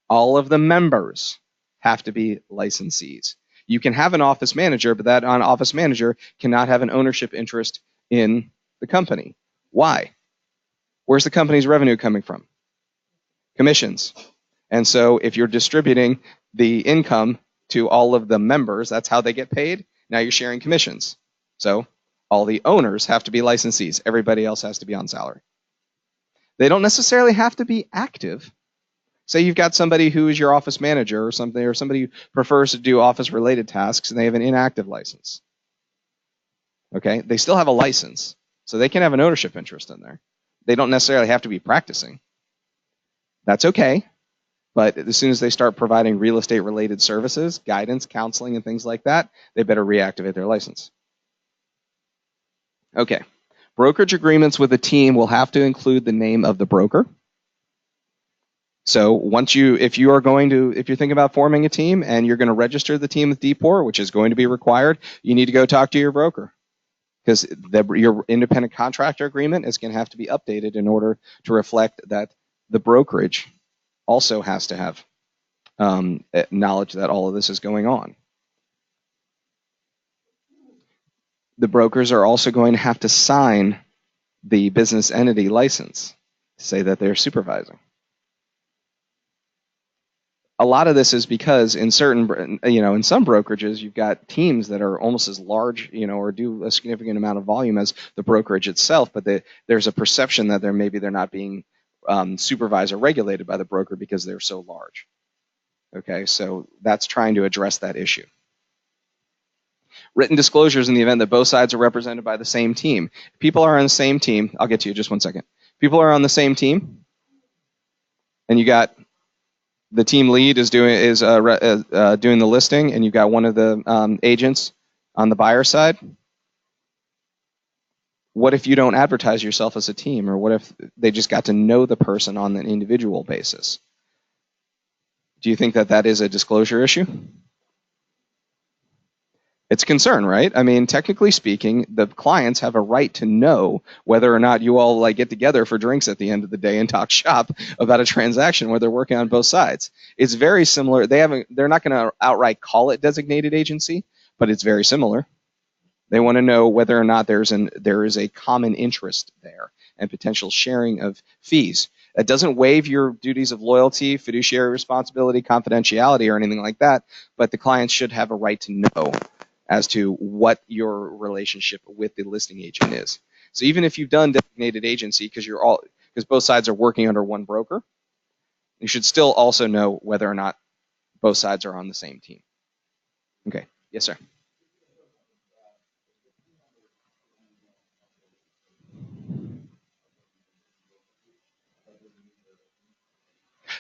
all of the members have to be licensees. You can have an office manager, but that office manager cannot have an ownership interest in the company. Why? Where's the company's revenue coming from? Commissions. And so if you're distributing the income to all of the members, that's how they get paid. Now you're sharing commissions. So all the owners have to be licensees. Everybody else has to be on salary. They don't necessarily have to be active. Say you've got somebody who is your office manager or something, or somebody who prefers to do office-related tasks, and they have an inactive license. Okay? They still have a license, so they can have an ownership interest in there. They don't necessarily have to be practicing. That's okay, but as soon as they start providing real estate-related services, guidance, counseling, and things like that, they better reactivate their license. Okay. Brokerage agreements with a team will have to include the name of the broker. So if you're thinking about forming a team and you're going to register the team with DPOR, which is going to be required, you need to go talk to your broker because your independent contractor agreement is going to have to be updated in order to reflect that the brokerage also has to have knowledge that all of this is going on. the brokers are also going to have to sign the business entity license to say that they're supervising. A lot of this is because in certain, in some brokerages, you've got teams that are almost as large, or do a significant amount of volume as the brokerage itself, but there's a perception that they're not being supervised or regulated by the broker because they're so large. Okay, so that's trying to address that issue. Written disclosures in the event that both sides are represented by the same team. People are on the same team. I'll get to you just one second. People are on the same team, and you got the team lead is doing the listing, and you've got one of the agents on the buyer side. What if you don't advertise yourself as a team, or what if they just got to know the person on an individual basis? Do you think that that is a disclosure issue? It's a concern, right? I mean, technically speaking, the clients have a right to know whether or not you all get together for drinks at the end of the day and talk shop about a transaction where they're working on both sides. It's very similar. They're not going to outright call it designated agency, but it's very similar. They want to know whether or not there is a common interest there and potential sharing of fees. That doesn't waive your duties of loyalty, fiduciary responsibility, confidentiality, or anything like that, but the clients should have a right to know as to what your relationship with the listing agent is. So even if you've done designated agency because both sides are working under one broker, you should still also know whether or not both sides are on the same team. Okay, yes, sir.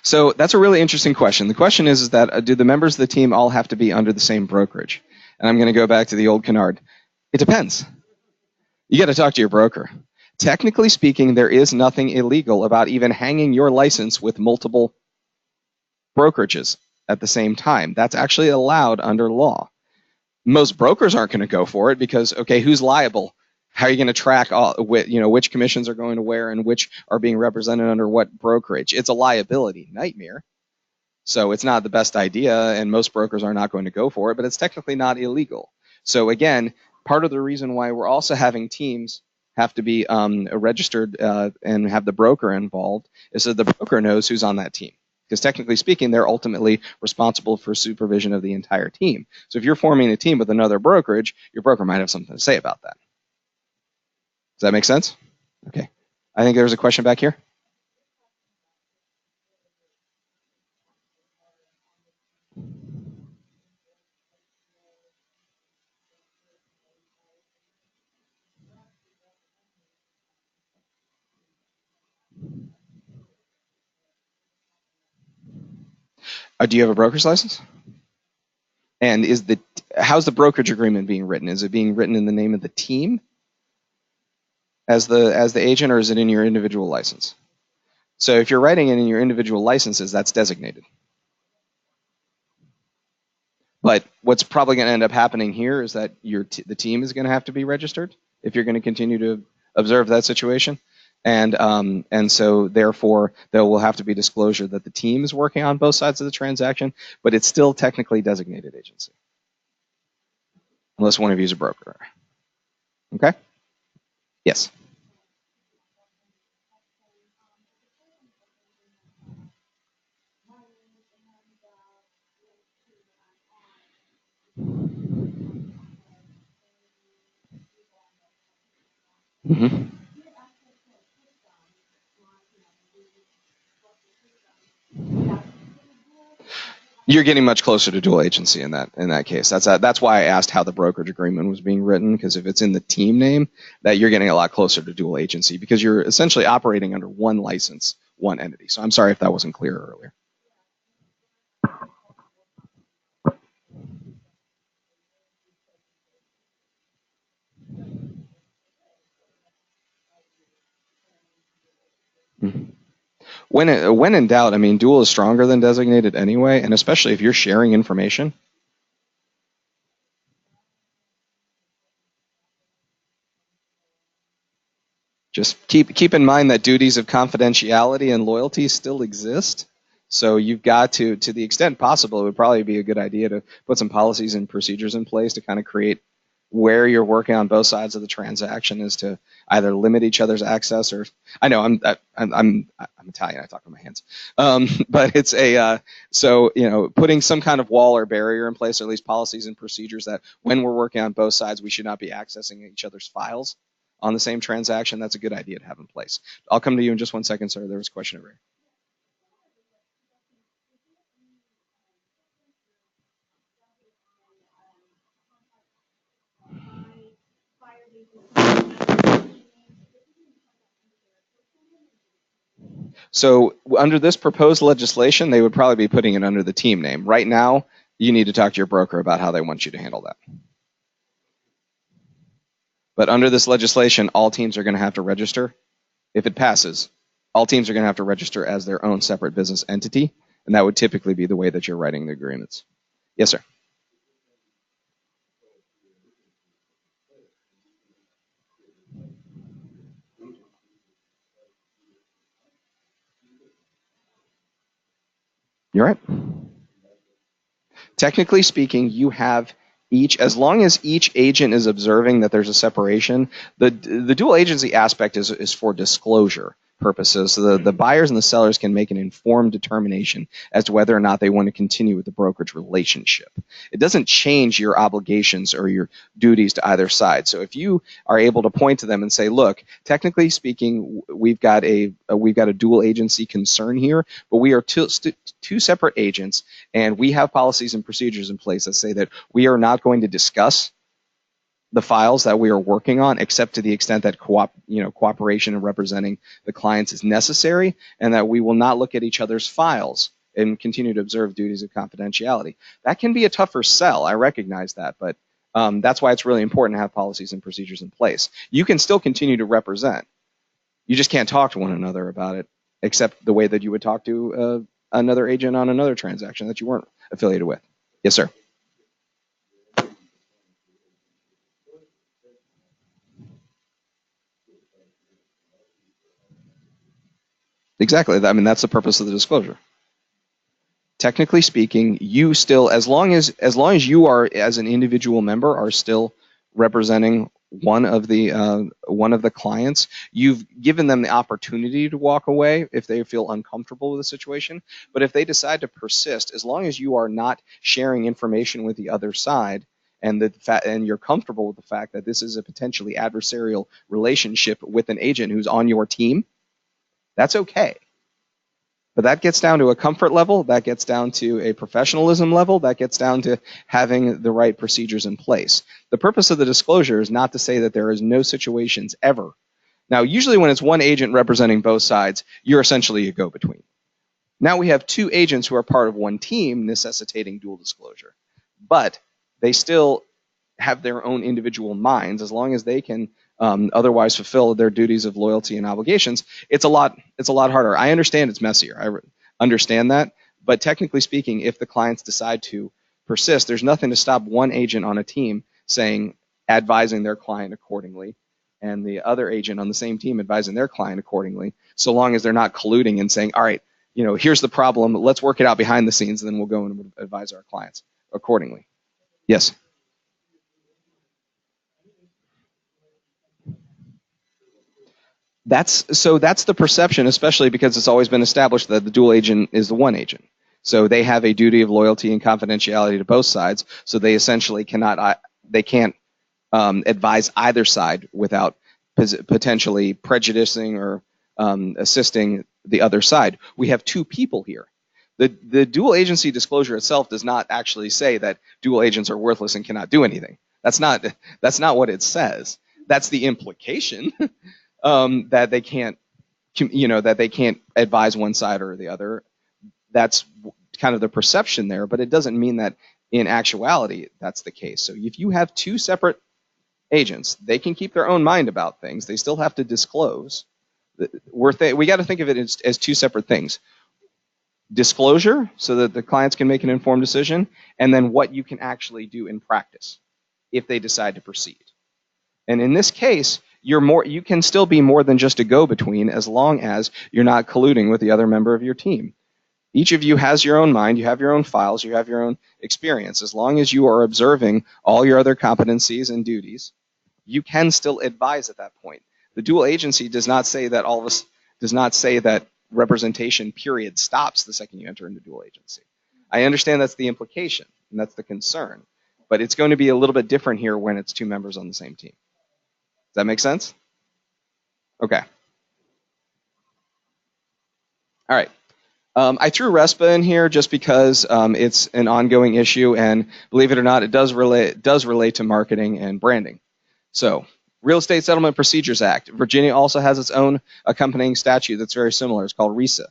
So that's a really interesting question. The question is that do the members of the team all have to be under the same brokerage? And I'm going to go back to the old canard. It depends. You got to talk to your broker. Technically speaking, there is nothing illegal about even hanging your license with multiple brokerages at the same time. That's actually allowed under law. Most brokers aren't going to go for it because, okay, who's liable? How are you going to track which commissions are going to where and which are being represented under what brokerage? It's a liability nightmare. So it's not the best idea, and most brokers are not going to go for it, but it's technically not illegal. So again, part of the reason why we're also having teams have to be registered and have the broker involved is that the broker knows who's on that team. Because technically speaking, they're ultimately responsible for supervision of the entire team. So if you're forming a team with another brokerage, your broker might have something to say about that. Does that make sense? Okay. I think there was a question back here. Do you have a broker's license? And how's the brokerage agreement being written? Is it being written in the name of the team as the agent, or is it in your individual license? So if you're writing it in your individual licenses, that's designated. But what's probably going to end up happening here is that the team is going to have to be registered if you're going to continue to observe that situation. And so therefore there will have to be disclosure that the team is working on both sides of the transaction, but it's still technically designated agency. Unless one of you is a broker. Okay? Yes. Mm-hmm. You're getting much closer to dual agency in that case. That's why I asked how the brokerage agreement was being written, because if it's in the team name, that you're getting a lot closer to dual agency because you're essentially operating under one license, one entity. So I'm sorry if that wasn't clear earlier. Mm-hmm. When in doubt, I mean, dual is stronger than designated anyway, and especially if you're sharing information. Just keep in mind that duties of confidentiality and loyalty still exist. So you've got to the extent possible, it would probably be a good idea to put some policies and procedures in place to kind of create where you're working on both sides of the transaction is to either limit each other's access, or I know I'm Italian, I talk with my hands, but it's so putting some kind of wall or barrier in place, or at least policies and procedures that when we're working on both sides, we should not be accessing each other's files on the same transaction. That's a good idea to have in place. I'll come to you in just one second, sir. There was a question over here. So under this proposed legislation, they would probably be putting it under the team name. Right now, you need to talk to your broker about how they want you to handle that. But under this legislation, all teams are going to have to register. If it passes, all teams are going to have to register as their own separate business entity, and that would typically be the way that you're writing the agreements. Yes, sir. You're right. Technically speaking, you have each, as long as each agent is observing that there's a separation, the dual agency aspect is for disclosure purposes. So the buyers and the sellers can make an informed determination as to whether or not they want to continue with the brokerage relationship. It doesn't change your obligations or your duties to either side. So if you are able to point to them and say, look, technically speaking, we've got a dual agency concern here, but we are two separate agents, and we have policies and procedures in place that say that we are not going to discuss the files that we are working on, except to the extent that cooperation and representing the clients is necessary, and that we will not look at each other's files and continue to observe duties of confidentiality. That can be a tougher sell. I recognize that, but that's why it's really important to have policies and procedures in place. You can still continue to represent. You just can't talk to one another about it, except the way that you would talk to another agent on another transaction that you weren't affiliated with. Yes, sir. Exactly. I mean, that's the purpose of the disclosure. Technically speaking, you still, as long as you are, as an individual member, are still representing one of the clients, you've given them the opportunity to walk away if they feel uncomfortable with the situation. But if they decide to persist, as long as you are not sharing information with the other side, and you're comfortable with the fact that this is a potentially adversarial relationship with an agent who's on your team, that's okay. But that gets down to a comfort level, that gets down to a professionalism level, that gets down to having the right procedures in place. The purpose of the disclosure is not to say that there is no situations ever. Now, usually when it's one agent representing both sides, you're essentially a go-between. Now we have two agents who are part of one team necessitating dual disclosure. But they still have their own individual minds. As long as they can otherwise fulfill their duties of loyalty and obligations, it's a lot harder. I understand it's messier. I understand that. But technically speaking, if the clients decide to persist, there's nothing to stop one agent on a team advising their client accordingly, and the other agent on the same team advising their client accordingly, so long as they're not colluding and saying, all right, here's the problem, let's work it out behind the scenes, and then we'll go and advise our clients accordingly. Yes? That's the perception, especially because it's always been established that the dual agent is the one agent. So they have a duty of loyalty and confidentiality to both sides, so they essentially can't advise either side without potentially prejudicing or assisting the other side. We have two people here. The dual agency disclosure itself does not actually say that dual agents are worthless and cannot do anything. That's not what it says. That's the implication. That they can't advise one side or the other. That's kind of the perception there, but it doesn't mean that in actuality that's the case. So if you have two separate agents, they can keep their own mind about things. They still have to disclose. We got to think of it as two separate things. Disclosure, so that the clients can make an informed decision, and then what you can actually do in practice if they decide to proceed. And in this case, you can still be more than just a go-between, as long as you're not colluding with the other member of your team. Each of you has your own mind, you have your own files, you have your own experience. As long as you are observing all your other competencies and duties, you can still advise at that point. The dual agency does not say that representation period stops the second you enter into dual agency. I understand that's the implication and that's the concern, but it's going to be a little bit different here when it's two members on the same team. Does that make sense? Okay. All right. I threw RESPA in here just because it's an ongoing issue, and believe it or not, it does relate to marketing and branding. So, Real Estate Settlement Procedures Act. Virginia also has its own accompanying statute that's very similar. It's called RESA.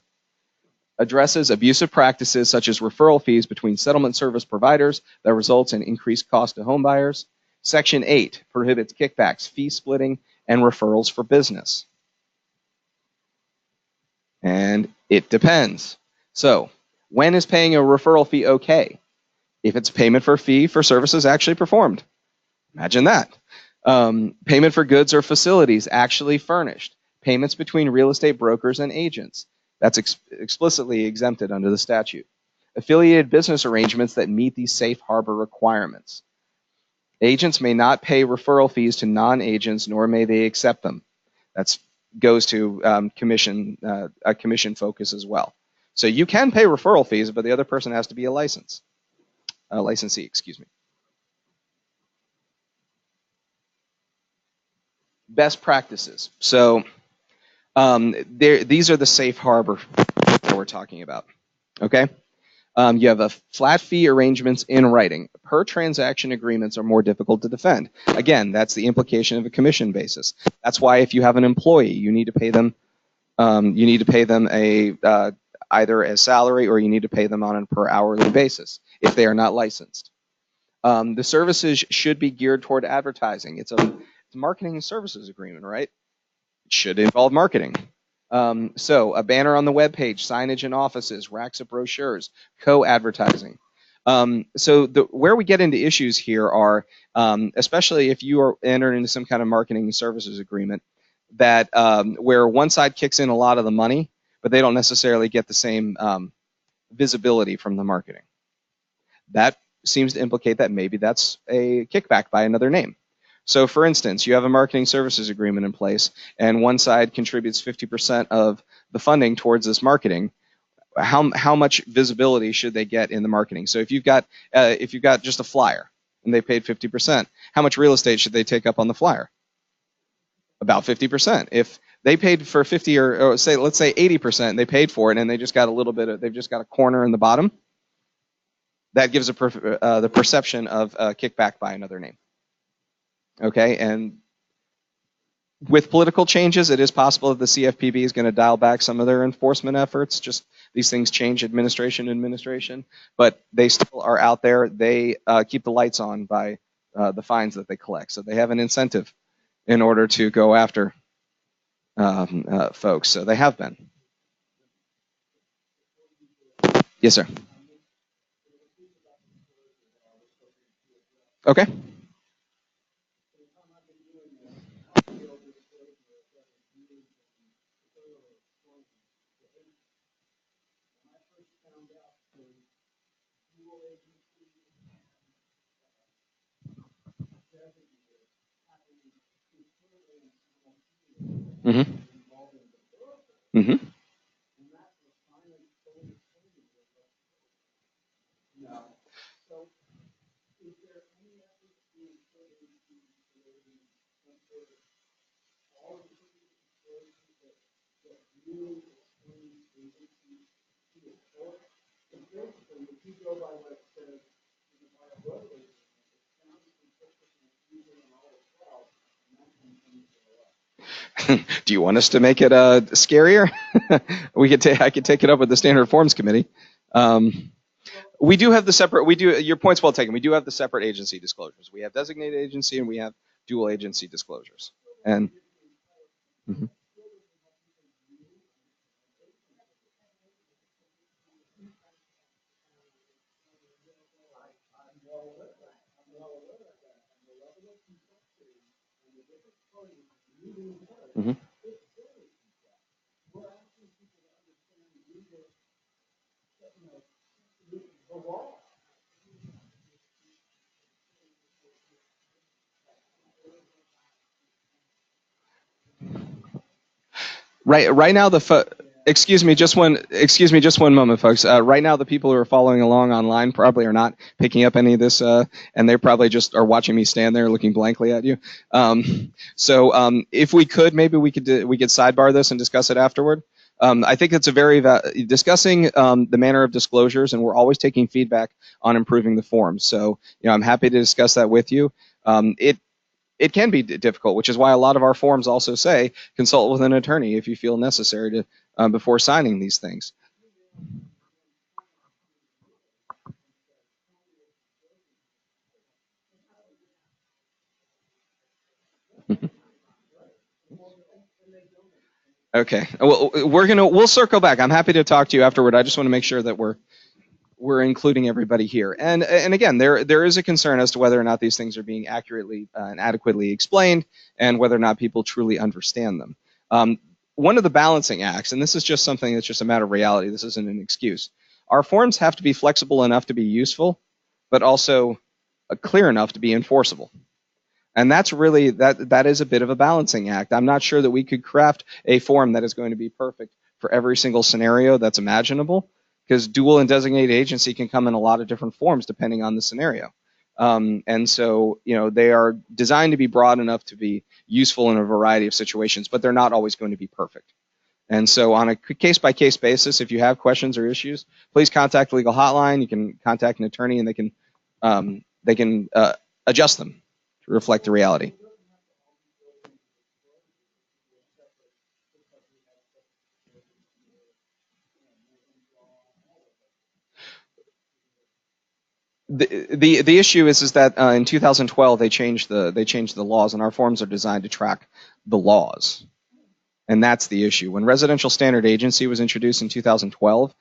Addresses abusive practices such as referral fees between settlement service providers that results in increased cost to home buyers. Section 8 prohibits kickbacks, fee splitting, and referrals for business. And it depends. So, when is paying a referral fee okay? If it's payment for a fee for services actually performed. Imagine that. Payment for goods or facilities actually furnished. Payments between real estate brokers and agents. That's explicitly exempted under the statute. Affiliated business arrangements that meet these safe harbor requirements. Agents may not pay referral fees to non-agents, nor may they accept them. That goes to a commission focus as well. So you can pay referral fees, but the other person has to be a licensee. Excuse me. Best practices. So these are the safe harbor that we're talking about. Okay. You have a flat fee arrangements in writing. Per transaction agreements are more difficult to defend. Again, that's the implication of a commission basis. That's why if you have an employee, you need to pay them. Either as salary or you need to pay them on a per hourly basis if they are not licensed. The services should be geared toward advertising. It's a marketing and services agreement, right? It should involve marketing. So a banner on the web page, signage in offices, racks of brochures, co-advertising. So where we get into issues here are, especially if you are entering into some kind of marketing and services agreement, that where one side kicks in a lot of the money, but they don't necessarily get the same visibility from the marketing. That seems to implicate that maybe that's a kickback by another name. So for instance, you have a marketing services agreement in place, and one side contributes 50% of the funding towards this marketing. How much visibility should they get in the marketing? So if you've got just a flyer and they paid 50%, how much real estate should they take up on the flyer? About 50%. If they paid for 50 or let's say 80%, they paid for it and they just got they've just got a corner in the bottom, that gives the perception of a kickback by another name. Okay, and with political changes, it is possible that the CFPB is going to dial back some of their enforcement efforts. Just these things change administration, but they still are out there. They keep the lights on by the fines that they collect. So they have an incentive in order to go after folks. So they have been. Yes, sir. Okay. Mm-hmm. Mm-hmm. Do you want us to make it scarier? I could take it up with the Standard Forms Committee. We do have the separate. Your point's well taken. We do have the separate agency disclosures. We have designated agency and we have dual agency disclosures. And mm-hmm. Mm-hmm. Right now, excuse me, just one moment, folks. Right now, the people who are following along online probably are not picking up any of this, and they probably just are watching me stand there looking blankly at you. If we could, maybe we could sidebar this and discuss it afterward. I think it's a very discussing the manner of disclosures, and we're always taking feedback on improving the form. So, I'm happy to discuss that with you. It can be difficult, which is why a lot of our forms also say consult with an attorney if you feel necessary to before signing these things. Okay, well, we'll circle back. I'm happy to talk to you afterward. I just want to make sure that we're including everybody here. And again, there is a concern as to whether or not these things are being accurately and adequately explained, and whether or not people truly understand them. One of the balancing acts, and this is just something that's just a matter of reality. This isn't an excuse. Our forms have to be flexible enough to be useful, but also clear enough to be enforceable. And that's really, that is a bit of a balancing act. I'm not sure that we could craft a form that is going to be perfect for every single scenario that's imaginable, because dual and designated agency can come in a lot of different forms depending on the scenario. And so, they are designed to be broad enough to be useful in a variety of situations, but they're not always going to be perfect. And so on a case-by-case basis, if you have questions or issues, please contact the legal hotline. You can contact an attorney, and they can adjust them to reflect the reality. The issue is that in 2012 they changed the laws, and our forms are designed to track the laws, and that's the issue. When residential standard agency was introduced in 2012,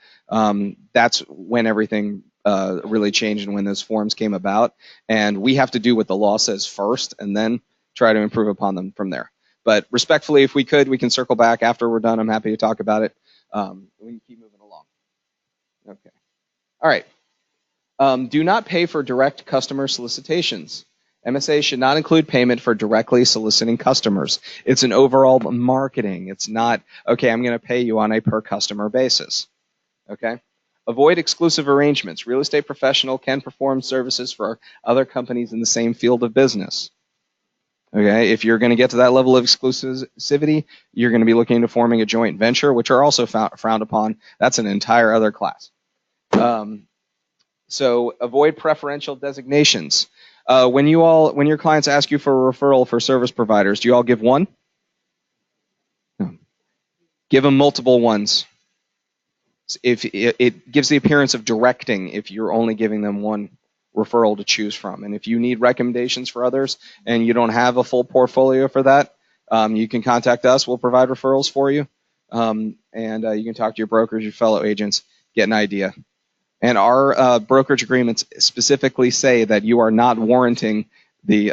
that's when everything really changed, and when those forms came about. And we have to do what the law says first, and then try to improve upon them from there. But respectfully, if we could, we can circle back after we're done. I'm happy to talk about it. We can keep moving along. Okay. All right. Do not pay for direct customer solicitations. MSA should not include payment for directly soliciting customers. It's an overall marketing. It's not, okay, I'm going to pay you on a per customer basis. Okay? Avoid exclusive arrangements. Real estate professional can perform services for other companies in the same field of business. Okay? If you're going to get to that level of exclusivity, you're going to be looking into forming a joint venture, which are also frowned upon. That's an entire other class. So avoid preferential designations. When your clients ask you for a referral for service providers, do you all give one? No. Give them multiple ones. If it gives the appearance of directing if you're only giving them one referral to choose from. And if you need recommendations for others and you don't have a full portfolio for that, you can contact us. We'll provide referrals for you. And you can talk to your brokers, your fellow agents, get an idea. And our brokerage agreements specifically say that you are not warranting the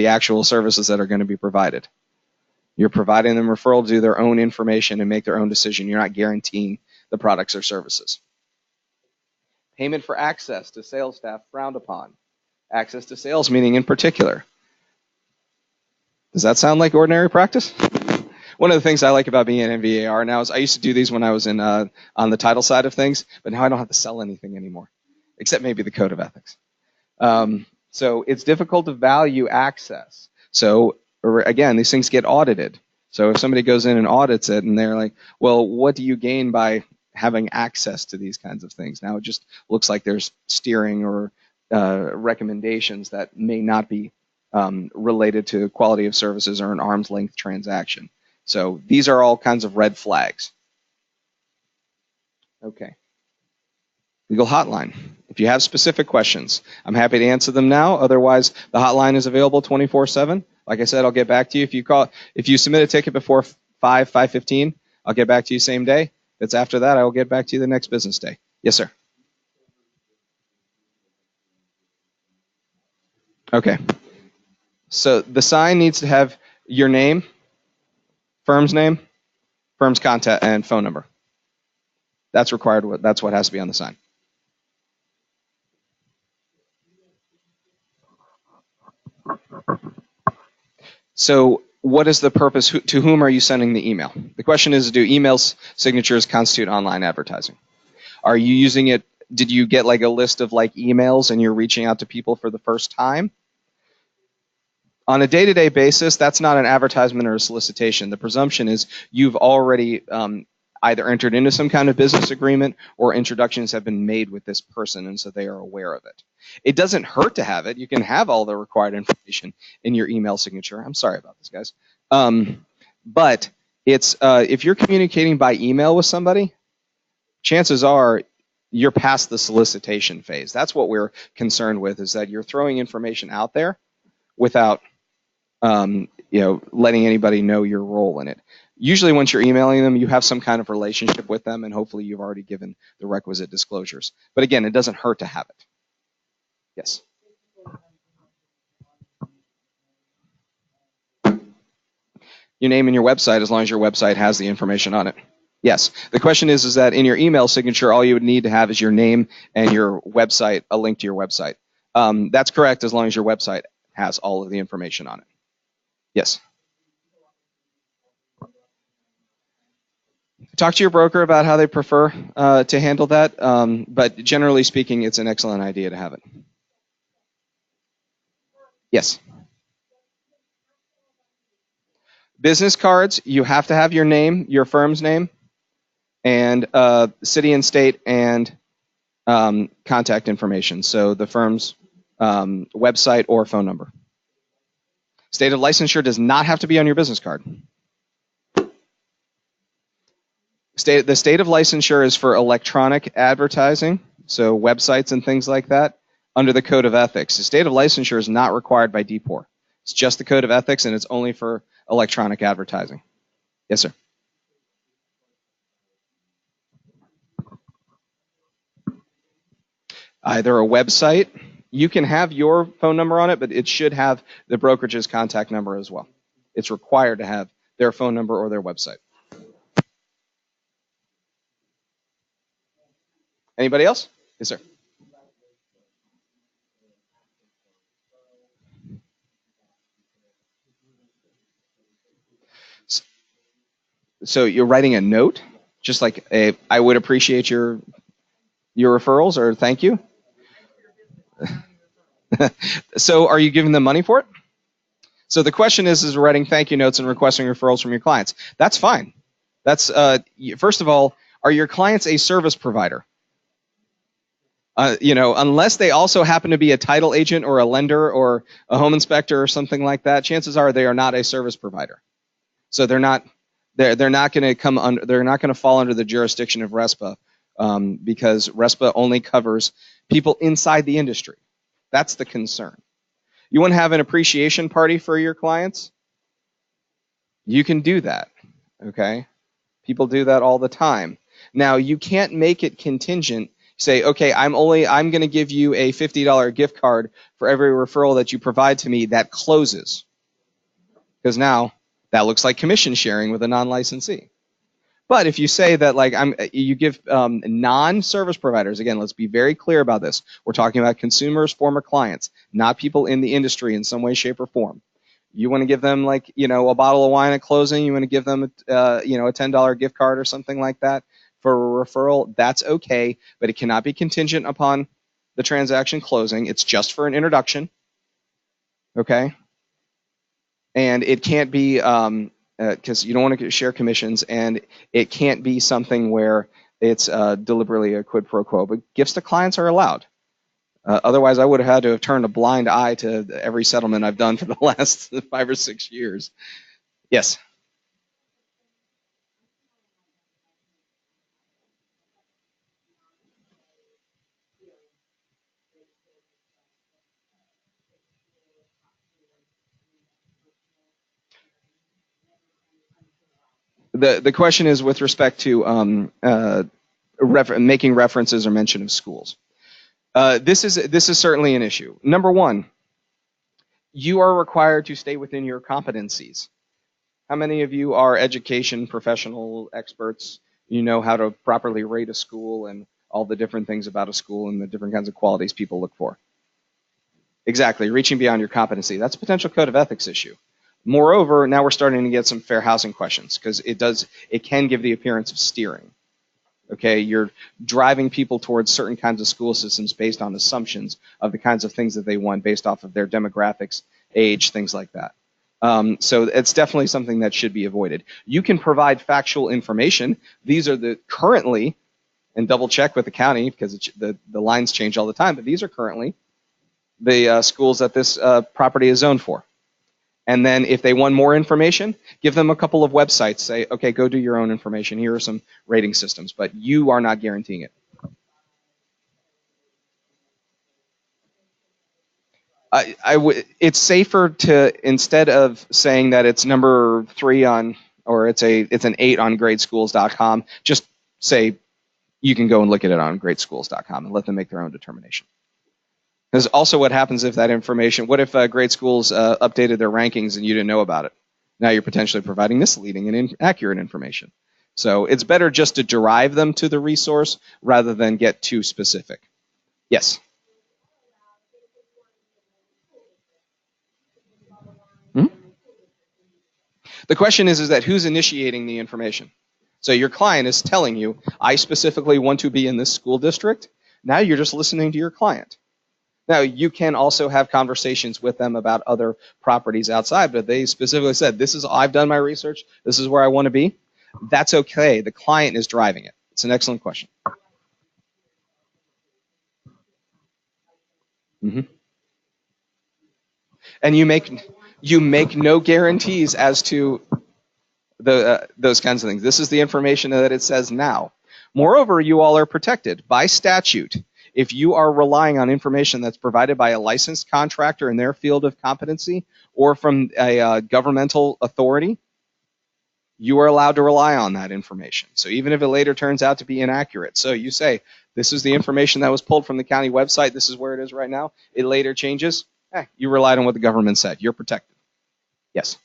actual services that are going to be provided. You're providing them referral to do their own information and make their own decision. You're not guaranteeing the products or services. Payment for access to sales staff frowned upon. Access to sales meeting in particular. Does that sound like ordinary practice? One of the things I like about being an NVAR now is I used to do these when I was on the title side of things, but now I don't have to sell anything anymore, except maybe the code of ethics. So it's difficult to value access. So again, these things get audited. So if somebody goes in and audits it and they're like, well, what do you gain by having access to these kinds of things? Now it just looks like there's steering or recommendations that may not be related to quality of services or an arm's length transaction. So these are all kinds of red flags. Okay. Legal hotline. If you have specific questions, I'm happy to answer them now. Otherwise, the hotline is available 24/7. Like I said, I'll get back to you. If you submit a ticket before 5:15, I'll get back to you same day. If it's after that, I will get back to you the next business day. Yes, sir. Okay. So the sign needs to have your name, firm's contact, and phone number. That's required. That's what has to be on the sign. So what is the purpose? To whom are you sending the email? The question is, do email signatures constitute online advertising? Are you using it? Did you get like a list of like emails and you're reaching out to people for the first time? On a day-to-day basis, that's not an advertisement or a solicitation. The presumption is you've already either entered into some kind of business agreement or introductions have been made with this person, and so they are aware of it. It doesn't hurt to have it. You can have all the required information in your email signature. I'm sorry about this, guys. But it's if you're communicating by email with somebody, chances are you're past the solicitation phase. That's what we're concerned with, is that you're throwing information out there without letting anybody know your role in it. Usually once you're emailing them, you have some kind of relationship with them, and hopefully you've already given the requisite disclosures. But again, it doesn't hurt to have it. Yes? Your name and your website, as long as your website has the information on it. Yes. The question is that in your email signature, all you would need to have is your name and your website, a link to your website. That's correct, as long as your website has all of the information on it. Yes. Talk to your broker about how they prefer to handle that, but generally speaking, it's an excellent idea to have it. Yes. Business cards, you have to have your name, your firm's name, and city and state and contact information, so the firm's website or phone number. State of licensure does not have to be on your business card. The state of licensure is for electronic advertising, so websites and things like that, under the Code of Ethics. The state of licensure is not required by DPOR. It's just the Code of Ethics, and it's only for electronic advertising. Yes, sir. Either a website, you can have your phone number on it, but it should have the brokerage's contact number as well. It's required to have their phone number or their website. Anybody else? Yes, sir. So you're writing a note, just like I would appreciate your referrals, or thank you. So are you giving them money for it? So the question is writing thank you notes and requesting referrals from your clients. That's fine. That's first of all, are your clients a service provider? Unless they also happen to be a title agent or a lender or a home inspector or something like that, chances are they are not a service provider. So they're not going to come under. They're not going to fall under the jurisdiction of RESPA because RESPA only covers people inside the industry. That's the concern. You want to have an appreciation party for your clients? You can do that. Okay, people do that all the time. Now you can't make it contingent. Say, okay, I'm going to give you a $50 gift card for every referral that you provide to me that closes, because now that looks like commission sharing with a non-licensee. But if you say that you give non-service providers, again, let's be very clear about this. We're talking about consumers, former clients, not people in the industry in some way, shape, or form. You want to give them a bottle of wine at closing. You want to give them a $10 gift card or something like that for a referral. That's okay, but it cannot be contingent upon the transaction closing. It's just for an introduction. Okay. And it can't be because you don't want to share commissions, and it can't be something where it's deliberately a quid pro quo. But gifts to clients are allowed. Otherwise, I would have had to have turned a blind eye to every settlement I've done for the last 5 or 6 years. Yes. The question is with respect to making references or mention of schools. This is certainly an issue. Number one, you are required to stay within your competencies. How many of you are education professional experts? You know how to properly rate a school and all the different things about a school and the different kinds of qualities people look for. Exactly, reaching beyond your competency. That's a potential code of ethics issue. Moreover, now we're starting to get some fair housing questions because it can give the appearance of steering. Okay, you're driving people towards certain kinds of school systems based on assumptions of the kinds of things that they want based off of their demographics, age, things like that. So it's definitely something that should be avoided. You can provide factual information. These are the currently, and double check with the county because the lines change all the time, but these are currently the schools that this property is zoned for. And then if they want more information, give them a couple of websites. Say, okay, go do your own information. Here are some rating systems, but you are not guaranteeing it. It's safer to, instead of saying that it's number 3 on, or it's an 8 on gradeschools.com, just say you can go and look at it on gradeschools.com and let them make their own determination. Because also what happens if that information, what if Grade Schools updated their rankings and you didn't know about it? Now you're potentially providing misleading and inaccurate information. So it's better just to derive them to the resource rather than get too specific. Yes? Hmm? The question is that who's initiating the information? So your client is telling you, I specifically want to be in this school district. Now you're just listening to your client. Now, you can also have conversations with them about other properties outside, but they specifically said, I've done my research, this is where I want to be. That's okay. The client is driving it. It's an excellent question. Mm-hmm. And you make no guarantees as to those kinds of things. This is the information that it says now. Moreover, you all are protected by statute. If you are relying on information that's provided by a licensed contractor in their field of competency or from a governmental authority, you are allowed to rely on that information. So even if it later turns out to be inaccurate, so you say, this is the information that was pulled from the county website, this is where it is right now, it later changes, you relied on what the government said. You're protected. Yes?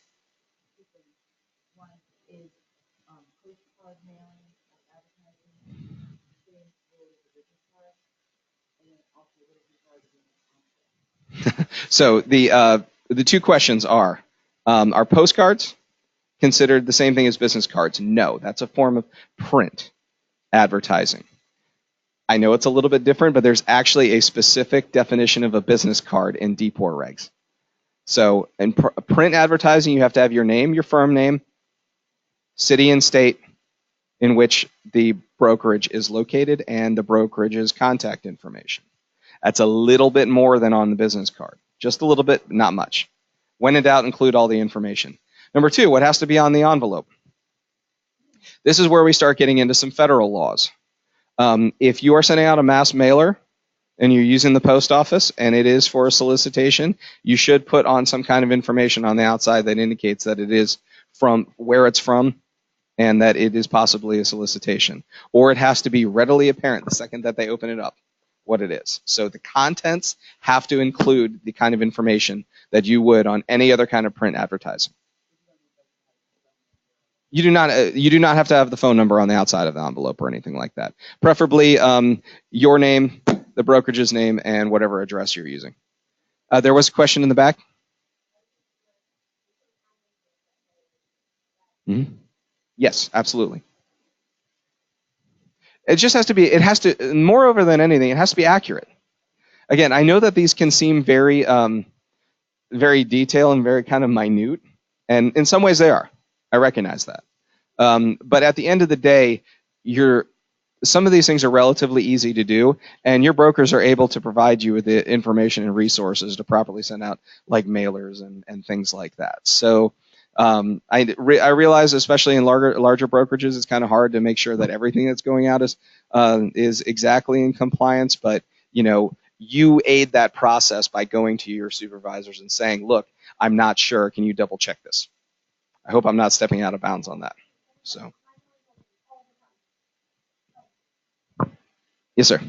So the two questions are postcards considered the same thing as business cards? No, that's a form of print advertising. I know it's a little bit different, but there's actually a specific definition of a business card in D4 regs. So in print advertising, you have to have your name, your firm name, city and state in which the brokerage is located, and the brokerage's contact information. That's a little bit more than on the business card. Just a little bit, not much. When in doubt, include all the information. Number 2, what has to be on the envelope? This is where we start getting into some federal laws. If you are sending out a mass mailer and you're using the post office and it is for a solicitation, you should put on some kind of information on the outside that indicates that it is from where it's from and that it is possibly a solicitation. Or it has to be readily apparent the second that they open it up what it is. So the contents have to include the kind of information that you would on any other kind of print advertising. You do not have to have the phone number on the outside of the envelope or anything like that. Preferably your name, the brokerage's name, and whatever address you're using. There was a question in the back. Mm-hmm. Yes, absolutely. It just has to be, moreover than anything, it has to be accurate. Again, I know that these can seem very, very detailed and very kind of minute, and in some ways they are. I recognize that. But at the end of the day, some of these things are relatively easy to do, and your brokers are able to provide you with the information and resources to properly send out like mailers and things like that. So I realize, especially in larger brokerages, it's kind of hard to make sure that everything that's going out is exactly in compliance. But you aid that process by going to your supervisors and saying, "Look, I'm not sure. Can you double check this?" I hope I'm not stepping out of bounds on that. So, yes, sir.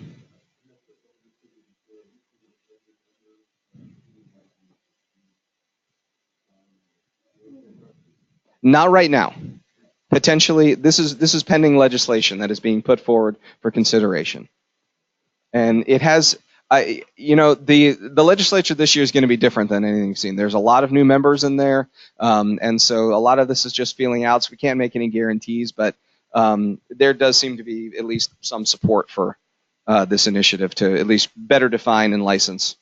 Not right now. Potentially, this is pending legislation that is being put forward for consideration, and it has The legislature this year is going to be different than anything you've seen. There's a lot of new members in there, and so a lot of this is just feeling out. So we can't make any guarantees, but there does seem to be at least some support for this initiative to at least better define and license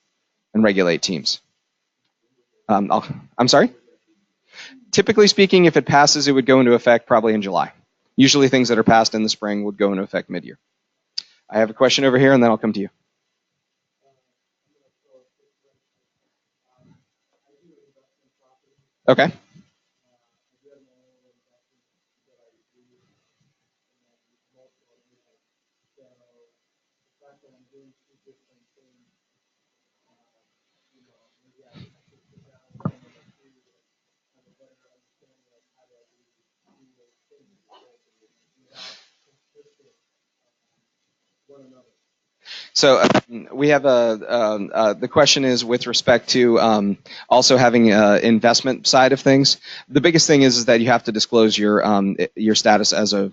and regulate teams. I'm sorry? Typically speaking, if it passes, it would go into effect probably in July. Usually things that are passed in the spring would go into effect mid-year. I have a question over here, and then I'll come to you. Okay. So we have the question is with respect to also having investment side of things. The biggest thing is that you have to disclose your status as a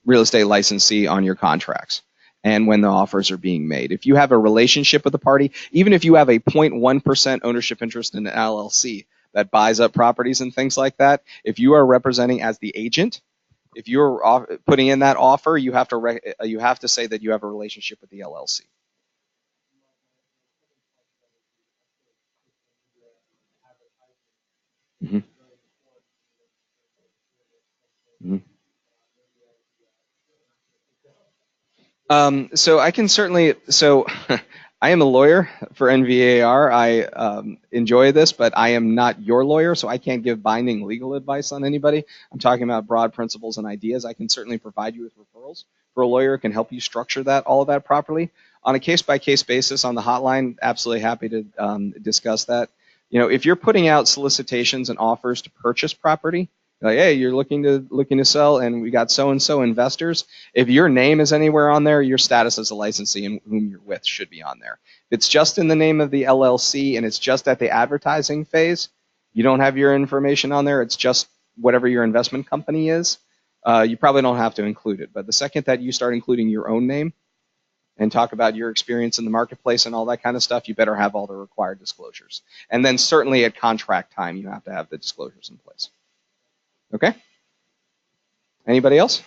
real estate licensee on your contracts and when the offers are being made. If you have a relationship with the party, even if you have a 0.1% ownership interest in an LLC that buys up properties and things like that, if you are representing as the agent, if you're putting in that offer, you have to say that you have a relationship with the LLC. Mm-hmm. Mm-hmm. So I can certainly, I am a lawyer for NVAR. I enjoy this, but I am not your lawyer, so I can't give binding legal advice on anybody. I'm talking about broad principles and ideas. I can certainly provide you with referrals for a lawyer who can help you structure all of that properly. On a case-by-case basis on the hotline, absolutely happy to discuss that. If you're putting out solicitations and offers to purchase property, like, hey, you're looking to sell, and we got so-and-so investors. If your name is anywhere on there, your status as a licensee and whom you're with should be on there. If it's just in the name of the LLC and it's just at the advertising phase, you don't have your information on there. It's just whatever your investment company is. You probably don't have to include it. But the second that you start including your own name and talk about your experience in the marketplace and all that kind of stuff, you better have all the required disclosures. And then certainly at contract time, you have to have the disclosures in place. Okay? Anybody else?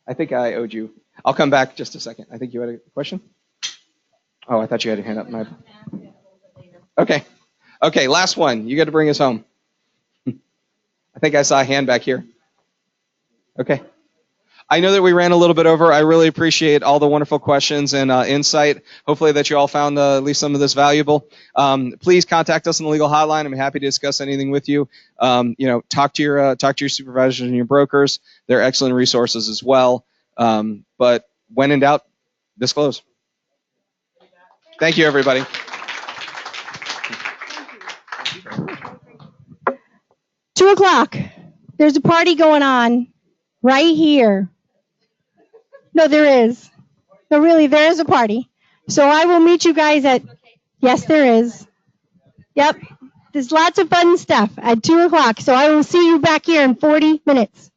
I think I owed you. I'll come back just a second. I think you had a question? Oh, I thought you had your hand up. Okay. Okay, last one. You got to bring us home. I think I saw a hand back here. Okay. I know that we ran a little bit over. I really appreciate all the wonderful questions and insight. Hopefully that you all found at least some of this valuable. Please contact us on the legal hotline. I'm happy to discuss anything with you. Talk to your supervisors and your brokers. They're excellent resources as well. But when in doubt, disclose. Thank you, everybody. 2:00. There's a party going on right here. No, there is. No, really, there is a party. So I will meet you guys at, yes, there is. Yep. There's lots of fun stuff at 2:00. So I will see you back here in 40 minutes.